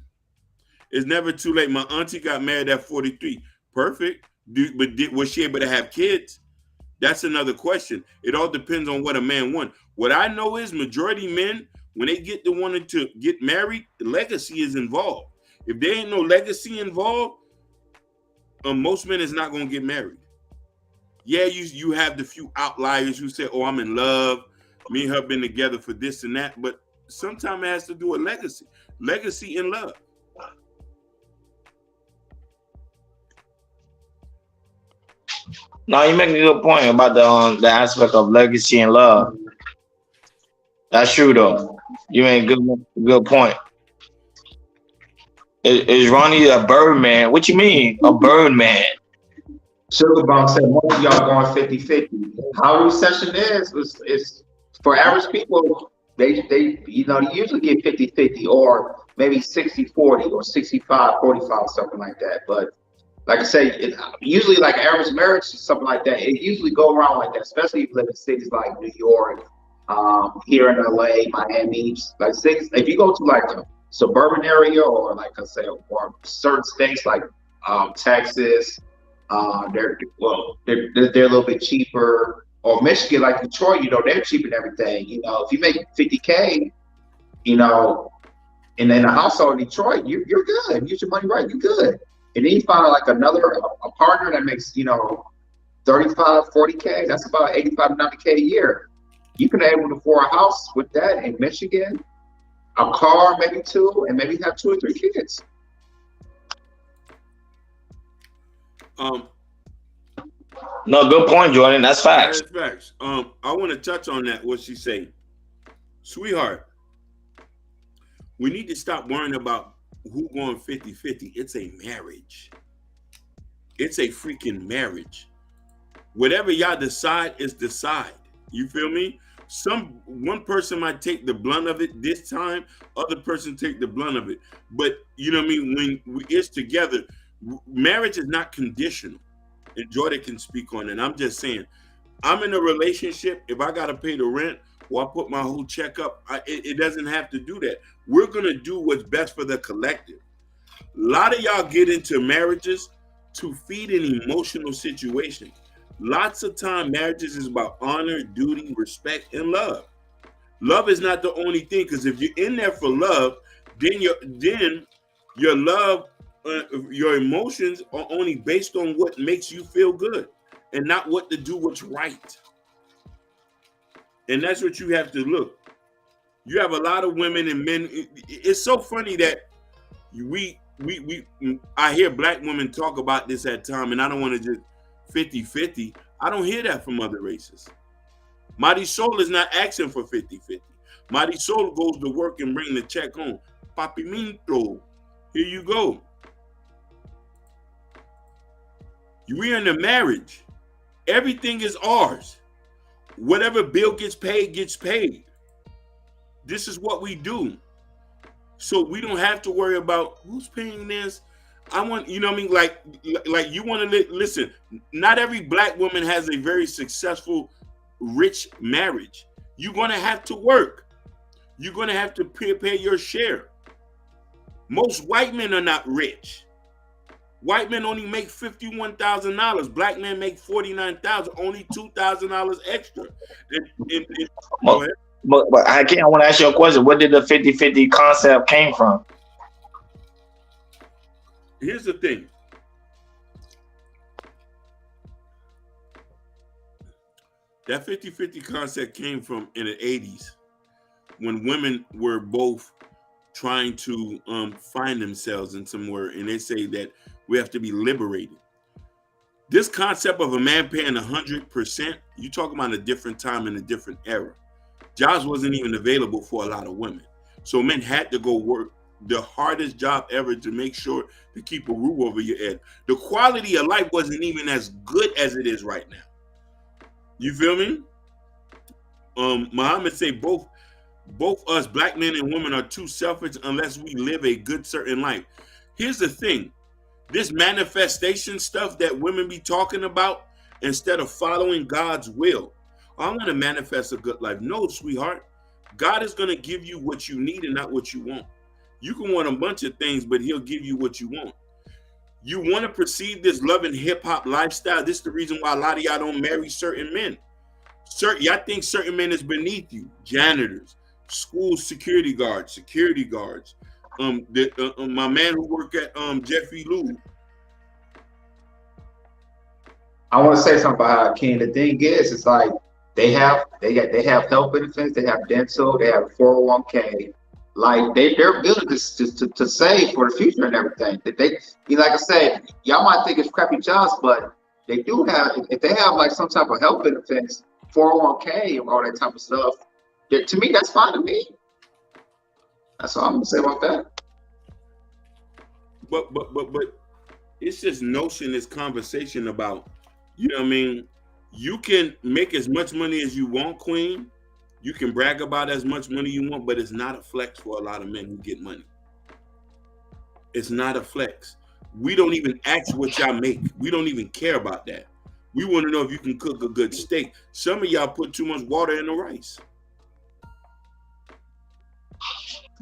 It's never too late. My auntie got married at 43. Perfect. Was she able to have kids? That's another question. It all depends on what a man wants. What I know is majority men, when they get to wanting to get married, the legacy is involved. If there ain't no legacy involved, most men is not going to get married. Yeah, you have the few outliers who say, oh, I'm in love. Me and her been together for this and that. But sometimes it has to do with legacy. Legacy in love. No, you make a good point about the aspect of legacy and love. That's true though. You made a good point. Is Ronnie a bird man? What you mean, a bird man? Sugar Bum said most of y'all going 50-50. How the recession is for average people, they usually get 50-50 or maybe 60-40 or 65-45, something like that. But like I say, usually like average marriage, something like that, it usually go around like that, especially if you live in cities like New York, here in LA, Miami, like cities. If you go to like a suburban area or like I say, or certain states like Texas, they're a little bit cheaper. Or Michigan, like Detroit, they're cheap and everything. If you make $50K, and in a household in Detroit, you're good. You get your money right, you're good. And then you find like a partner that makes, 35, 40K, that's about 85, 90K a year. You can be able to afford a house with that in Michigan, a car, maybe 2, and maybe have 2 or 3 kids. No, good point, Jordan. That's facts. That's facts. I want to touch on that, what she say. Sweetheart, we need to stop worrying about who going 50-50. It's a marriage. It's a freaking marriage. Whatever y'all decide is decide. You feel me? One person might take the blunt of it this time, other person take the blunt of it. But you know what I mean? When it's together, marriage is not conditional. And Jordan can speak on it. I'm just saying, I'm in a relationship. If I got to pay the rent or I put my whole check up, it doesn't have to do that. We're going to do what's best for the collective. A lot of y'all get into marriages to feed an emotional situation. Lots of time, marriages is about honor, duty, respect, and love. Love is not the only thing, because if you're in there for love, then your love, your emotions are only based on what makes you feel good and not what to do what's right. And that's what you have to look. You have a lot of women and men. It's so funny that I hear black women talk about this at times, and I don't want to just 50-50. I don't hear that from other races. Marisol is not asking for 50-50. Marisol goes to work and bring the check home. Papi Minto, here you go. We're in a marriage. Everything is ours. Whatever bill gets paid, gets paid. This is what we do. So we don't have to worry about who's paying this. I want, you know what I mean? Like you want to listen, not every black woman has a very successful, rich marriage. You're going to have to work. You're going to have to pay your share. Most white men are not rich. White men only make $51,000. Black men make $49,000, only $2,000 extra. But I want to ask you a question. Where did the 50-50 concept came from? Here's the thing. That 50-50 concept came from in the 80s when women were both trying to find themselves in somewhere, and they say that we have to be liberated. This concept of a man paying 100%, you talk about a different time and a different era. Jobs wasn't even available for a lot of women. So men had to go work the hardest job ever to make sure to keep a roof over your head. The quality of life wasn't even as good as it is right now. You feel me? Muhammad say both us, black men and women, are too selfish unless we live a good certain life. Here's the thing. This manifestation stuff that women be talking about, instead of following God's will, I want to manifest a good life. No, sweetheart. God is going to give you what you need and not what you want. You can want a bunch of things, but he'll give you what you want. You want to perceive this love and hip hop lifestyle. This is the reason why a lot of y'all don't marry certain men. Y'all think certain men is beneath you. Janitors, school security guards. My man who worked at Jeffrey Lou. I want to say something about Ken. The thing is, it's like they have health benefits, they have dental, they have 401k. Like they're building this to save for the future and everything. That they, like I said, y'all might think it's crappy jobs, but they do have, if they have like some type of health benefits, 401k and all that type of stuff, to me that's fine to me. That's all I'm gonna say about that. But it's just notion, this conversation about, you know what I mean? You can make as much money as you want, Queen. You can brag about as much money you want, but it's not a flex for a lot of men who get money. It's not a flex. We don't even ask what y'all make. We don't even care about that. We want to know if you can cook a good steak. Some of y'all put too much water in the rice.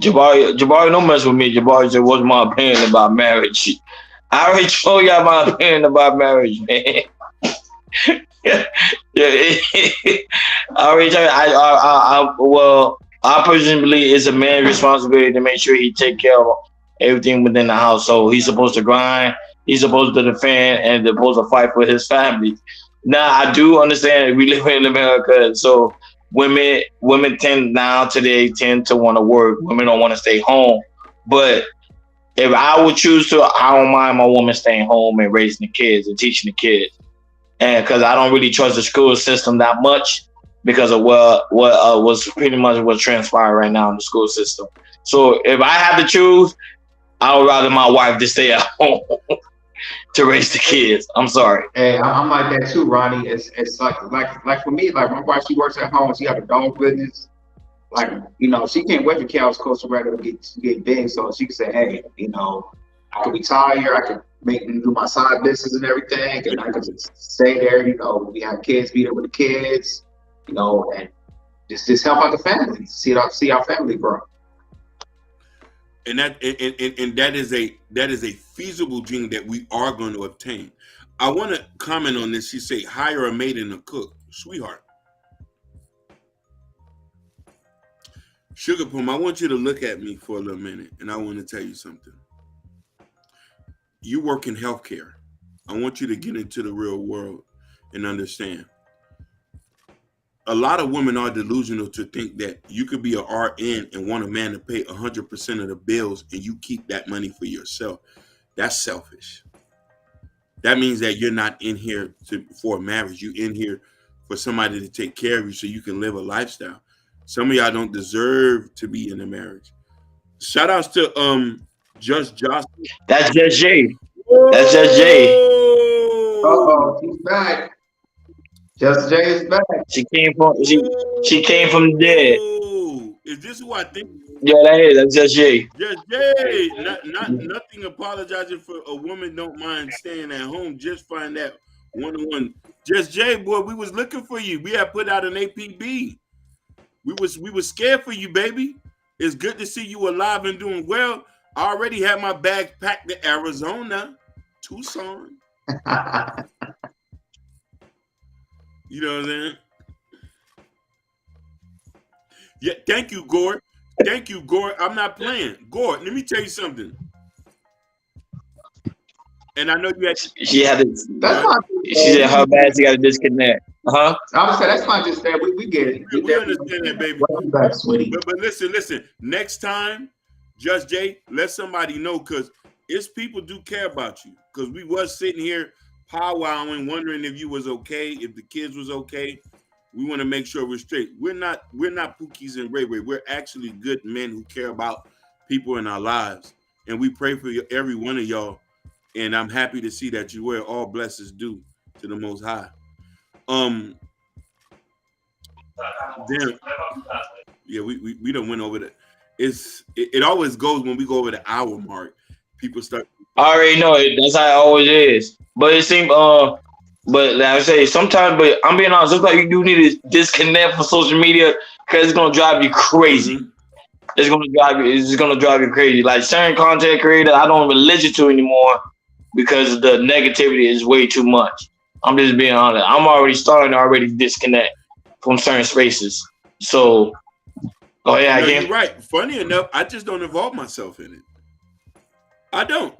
Jabari, don't mess with me. Jabari said, what's my opinion about marriage? I already told y'all my opinion about marriage, man. I already told you, I personally believe it's a man's responsibility to make sure he take care of everything within the house. So he's supposed to grind, he's supposed to defend, and supposed to fight for his family. Now, I do understand that we live in America, so women today tend to want to work. Women don't want to stay home. But if I would choose to, I don't mind my woman staying home and raising the kids and teaching the kids. And because I don't really trust the school system that much because of what was pretty much what transpired right now in the school system. So if I had to choose, I would rather my wife to stay at home to raise the kids. I'm sorry. Hey, I'm like that too, Ronnie. It's like for me, like my wife, she works at home. She got a dog business. Like, you know, she can't wait for cows Costa Rica to get big, so she can say, hey, you know, I could retire, I could do my side business and everything, and I could just stay there. You know, we have kids, be there with the kids, you know, and just help out the family, see our family grow. And that is a feasible dream that we are going to obtain. I want to comment on this. She say, hire a maid and a cook. Sweetheart. Sugar Plum, I want you to look at me for a little minute, and I want to tell you something. You work in healthcare. I want you to get into the real world and understand. A lot of women are delusional to think that you could be an RN and want a man to pay 100% of the bills and you keep that money for yourself. That's selfish. That means that you're not in here for marriage. You're in here for somebody to take care of you so you can live a lifestyle. Some of y'all don't deserve to be in a marriage. Shout outs to Just Jocelyn. That's Just Jay. That's Just Jay. Uh-oh, she's back. Just Jay is back. She came from dead. Is this who I think? Yeah, that's Just Jay. Just Jay. Nothing apologizing for a woman don't mind staying at home. Just find that one-on-one. Just Jay, boy, we was looking for you. We had put out an APB. We was scared for you, baby. It's good to see you alive and doing well. I already had my bag packed to Arizona, Tucson. You know what I'm saying? Yeah, thank you, Gord. Thank you, Gord. I'm not playing. Gord, let me tell you something. And I know you had. She had it. That's not too She said her bad. She got to disconnect. I would say that's not just that. We get it. We understand that, baby. Welcome back, sweetie. But listen. Next time, Just Jay, let somebody know, because it's people do care about you. Because we was sitting here powwowing, wondering if you was okay, if the kids was okay. We want to make sure we're straight. We're not Pookies and Ray Ray. We're actually good men who care about people in our lives, and we pray for every one of y'all. And I'm happy to see that you wear all blessings due to the Most High. Then, yeah, we don't went over that. It always goes when we go over the hour mark. People start. I already know it. That's how it always is. But it seems but like I say, sometimes, but I'm being honest, sometimes you do need to disconnect from social media because it's gonna drive you crazy. Mm-hmm. It's gonna drive you crazy. Like certain content creators, I don't even listen to anymore because the negativity is way too much. I'm just being honest. I'm already starting to already disconnect from certain spaces. So go ahead, No, again. you're right. Funny enough, I just don't involve myself in it. I don't.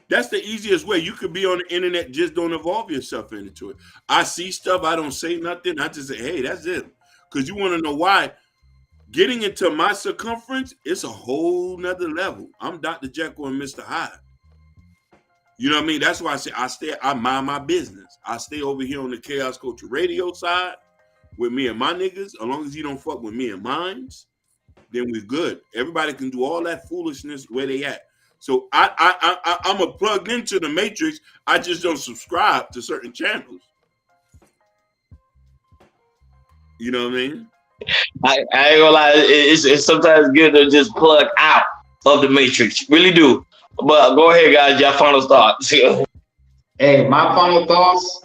That's the easiest way. You could be on the internet, just don't involve yourself into it. I see stuff, I don't say nothing. I just say, hey, that's it. Because you want to know why. Getting into my circumference, it's a whole nother level. I'm Dr. Jekyll and Mr. Hyde. You know what I mean? That's why I say I mind my business. I stay over here on the Chaos Culture Radio side with me and my niggas. As long as you don't fuck with me and mines, then we're good. Everybody can do all that foolishness where they at. So I'm a plugged into the matrix. I just don't subscribe to certain channels. You know what I mean? I ain't gonna lie. It's sometimes good to just plug out of the matrix. Really do. But go ahead, guys. Your final thoughts. Hey, my final thoughts.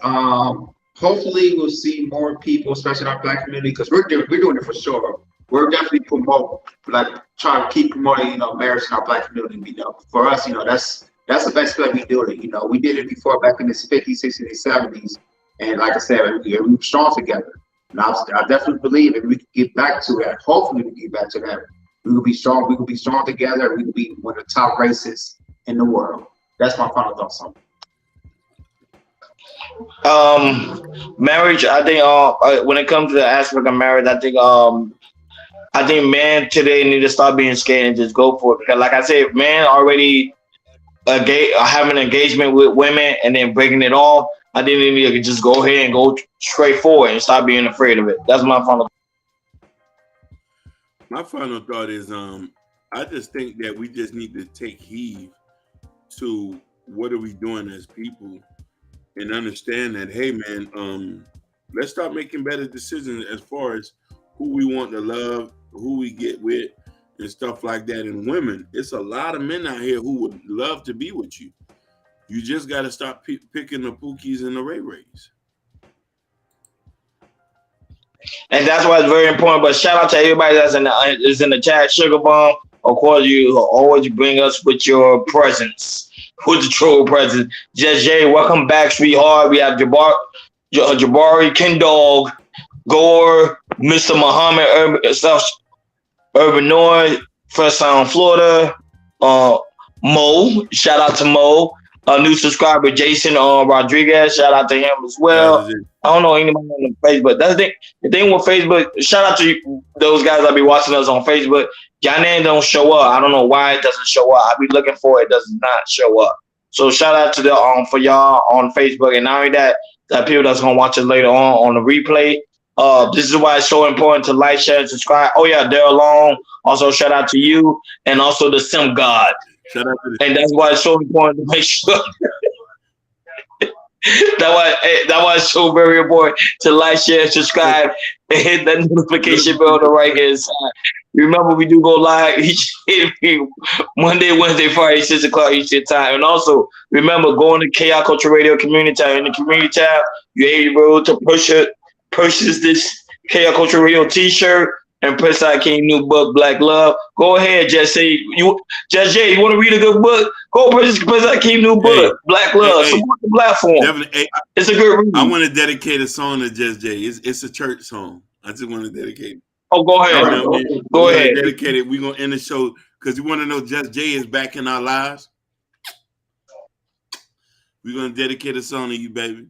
Hopefully, we'll see more people, especially in our Black community, because we're doing it for sure. We're definitely trying to keep promoting, marriage in our Black community. For us, that's the best way we do it. We did it before back in the 50s, 60s, and 70s, and like I said, we were strong together. And I definitely believe if we can get back to that, hopefully we can get back to that, we will be strong. We will be strong together. We will be one of the top races in the world. That's my final thoughts on it. Marriage. I think when it comes to the aspect of marriage, I think men today need to stop being scared and just go for it. Because like I said, men already having an engagement with women and then breaking it off. I think they need to just go ahead and go straight forward and stop being afraid of it. That's my final. My final thought is, I just think that we just need to take heed to what are we doing as people and understand that, hey man, let's start making better decisions as far as who we want to love, who we get with, and stuff like that. And women, it's a lot of men out here who would love to be with you. You just got to stop picking the Pookies and the Ray Rays. And that's why it's very important. But shout out to everybody that's in the chat. Sugar Bomb, of course, you always bring us with your presence, with the troll presence. Just Jay, welcome back, sweetheart. We have Jabari, Ken Dog, Gore, Mr. Muhammad, Urban Noise, First Sound Florida, Mo. Shout out to Mo. A new subscriber, Jason Rodriguez. Shout out to him as well. I don't know anybody on Facebook. That's the thing with Facebook. Shout out to those guys that be watching us on Facebook. Y'all name don't show up. I don't know why it doesn't show up. I be looking for it. It does not show up. So shout out to the for y'all on Facebook. And not only that people that's gonna watch it later on the replay. This is why it's so important to like, share, and subscribe. Oh yeah, Daryl Long. Also shout out to you and also the Sim God. Shout out to and that's why it's so important to make sure. That's why it's so very important to like, share, subscribe, and hit that notification bell on the right hand side. Remember, we do go live each Monday, Wednesday, Friday, 6 o'clock Eastern time. And also, remember, go in the Chaos Culture Radio community tab. In the community tab, you're able to purchase this Chaos Culture Radio t-shirt and Prince King new book, Black Love. Go ahead, Just Jay, you want to read a good book? Go purchase Prince King new book, Black Love. Support the platform. Definitely, it's a good read. I want to dedicate a song to Just Jay. It's a church song. I just want to dedicate it. Oh, go ahead. Go ahead. Dedicate it. We're going to end the show because you want to know Just Jay is back in our lives. We're going to dedicate a song to you, baby.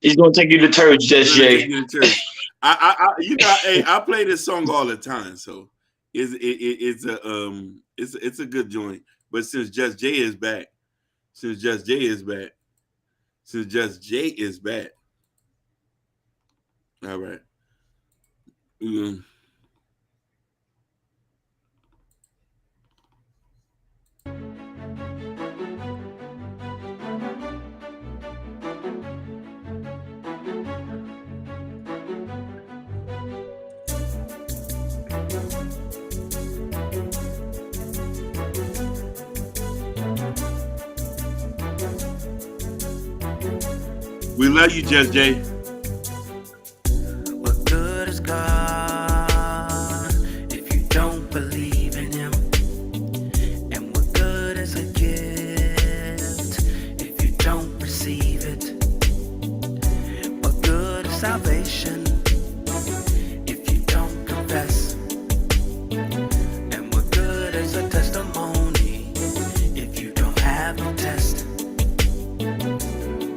He's gonna take you to church, Just Jay. Take you to church. I play this song all the time, so it's a good joint. But since Just Jay is back, all right. We love you, Just Jay. What good is God if you don't believe in him? And what good is a gift if you don't receive it? What good is salvation if you don't confess? And what good is a testimony if you don't have a test?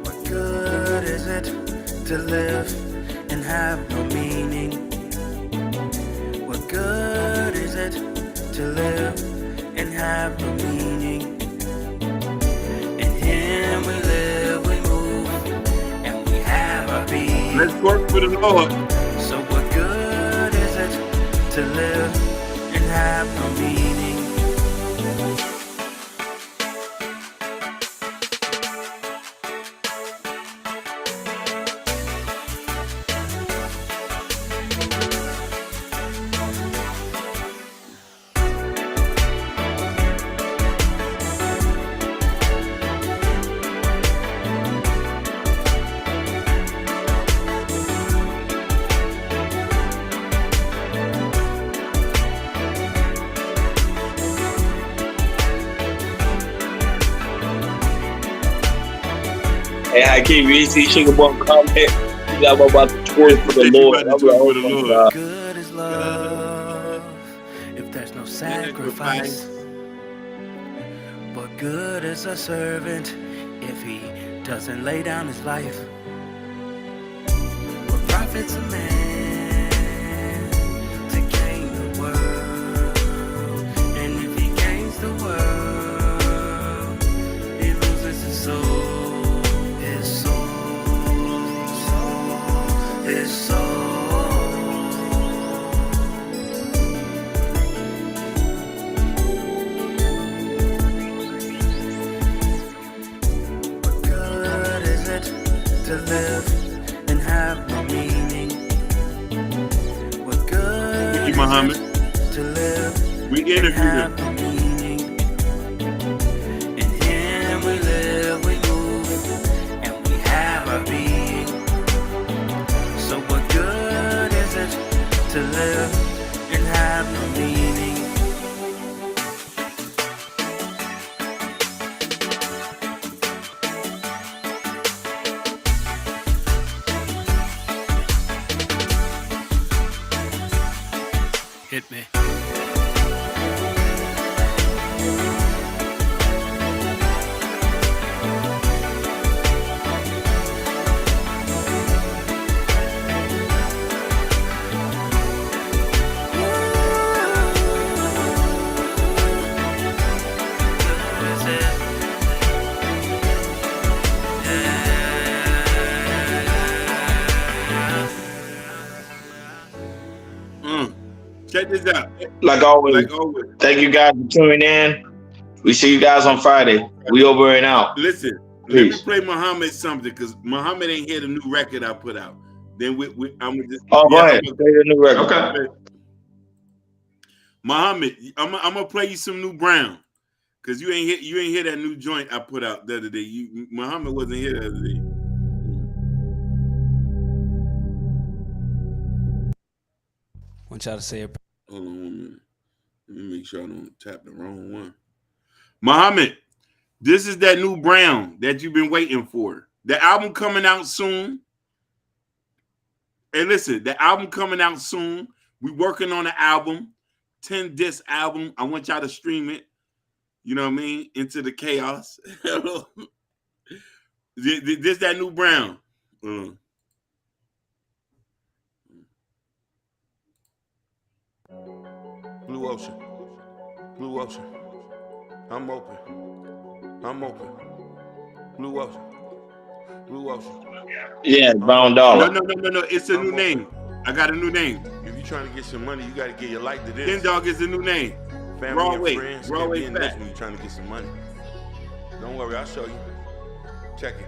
What good is it to live and have no meaning? What good is it to live and have no meaning? In him we live, we move, and we have our being. Let's work for the Lord. So what good is it to live and have no meaning? Hey, I keep you see Sugar Bump comment. You got about to twerk for the Lord. I'm like, oh my God. Good is love if there's no sacrifice. But good is a servant if he doesn't lay down his life. What profits a man to gain the world? And if he gains the world, he loses his soul. His soul. What good is it to live and have no meaning? What good Thank you, Muhammad. to live We and interviewed have him. no meaning? In him we live, we move, and we have our being. So what good is it to live and have no meaning? Hit me. Check this out. Like always, Like always. thank you guys for tuning in. We see you guys on Friday. We over and out. Listen, let me Peace. play Muhammad something because Muhammad ain't hear the new record I put out. Then I'm gonna just Oh, go ahead. Play the new record. Okay. Muhammad, I'm gonna play you some new Brown because you ain't hear that new joint I put out the other day. Muhammad wasn't here the other day. Want y'all to say it. Hold on 1 minute. Let me make sure I don't tap the wrong one. Muhammad, this is that new Brown that you've been waiting for. The album coming out soon. Hey, listen, the album coming out soon. We working on the album, 10-disc album. I want y'all to stream it. You know what I mean? Into the chaos. This that new brown. Blue Ocean. Blue Ocean. I'm open. I'm open. Blue Ocean. Blue Ocean. Yeah, Brown Dollar. No. It's a new name. I got a new name. If you're trying to get some money, you got to get your life to this. Ken Dog is the new name. Family Raw and weight. friends Raw can weight be in this fat. when you're trying to get some money. Don't worry, I'll show you. Check it.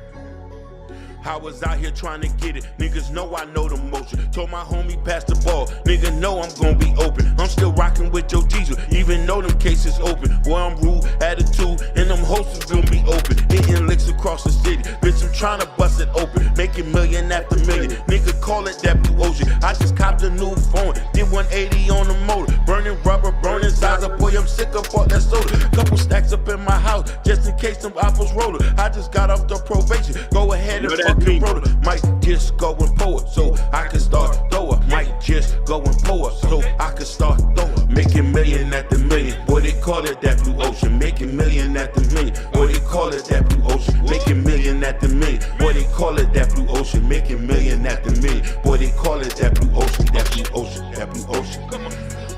I was out here trying to get it. Niggas know I know the motion. Told my homie pass the ball. Nigga know I'm gonna be open. I'm still rocking with your diesel, even though them cases open. Boy, I'm rude, attitude, and them hosts gonna be open. Hitting licks across the city. Bitch, I'm trying to bust it open. Making million after million. Nigga call it that blue ocean. I just copped a new phone. Did 180 on the motor. Burning rubber, burning sides up. Boy, I'm sick of all that soda. Couple stacks up in my house, just in case them apples roller. I just got off the probation. Go ahead and fucking roller. Might just go and pour it so I can start throwing. Might just go and pour it so I can start throwing. Making million at the million. Boy, they call it that blue ocean. Making million at the million. Boy, they call it that blue ocean. Making million at the million. Boy, they call it that blue ocean. Making million at the million. Boy, they call it that blue ocean. That blue ocean. That blue ocean.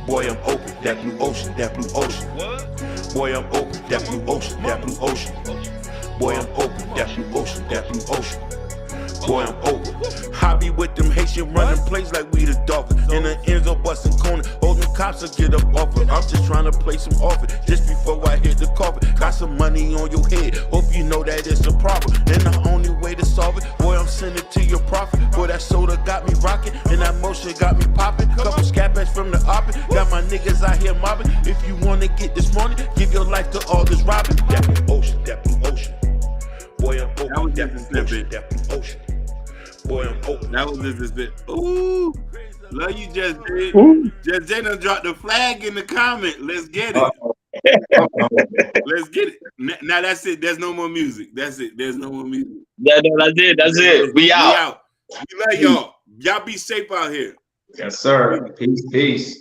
Boy, I'm open. That blue ocean. That blue ocean. Boy, I'm open. That blue ocean. That blue ocean. Boy, I'm open. That blue ocean. That blue ocean. Boy, I'm open. I be with them Haitian running plays like we the Dolphins. In the ends of busting corner, all them cops will get up off it. I'm just trying to play some off it just before I hit the coffin. Got some money on your head, hope you know that it's a problem. And the only way to solve it, boy, I'm sending to your profit. Boy, that soda got me rocking, and that motion got me popping. Couple scabbags from the oppin', got my niggas out here mobbing. If you wanna get this money, give your life to all this robbing. That blue ocean, that blue ocean. Boy, I'm open. That blue ocean, that blue ocean. Boy, I'm open. That was just bit. Ooh, love you, Just J. Just J done dropped the flag in the comment. Let's get it. Let's get it. Now that's it. There's no more music. That's it. There's no more music. That's it. That's it. We out. We love y'all. Y'all be safe out here. Yes, sir. Peace, peace.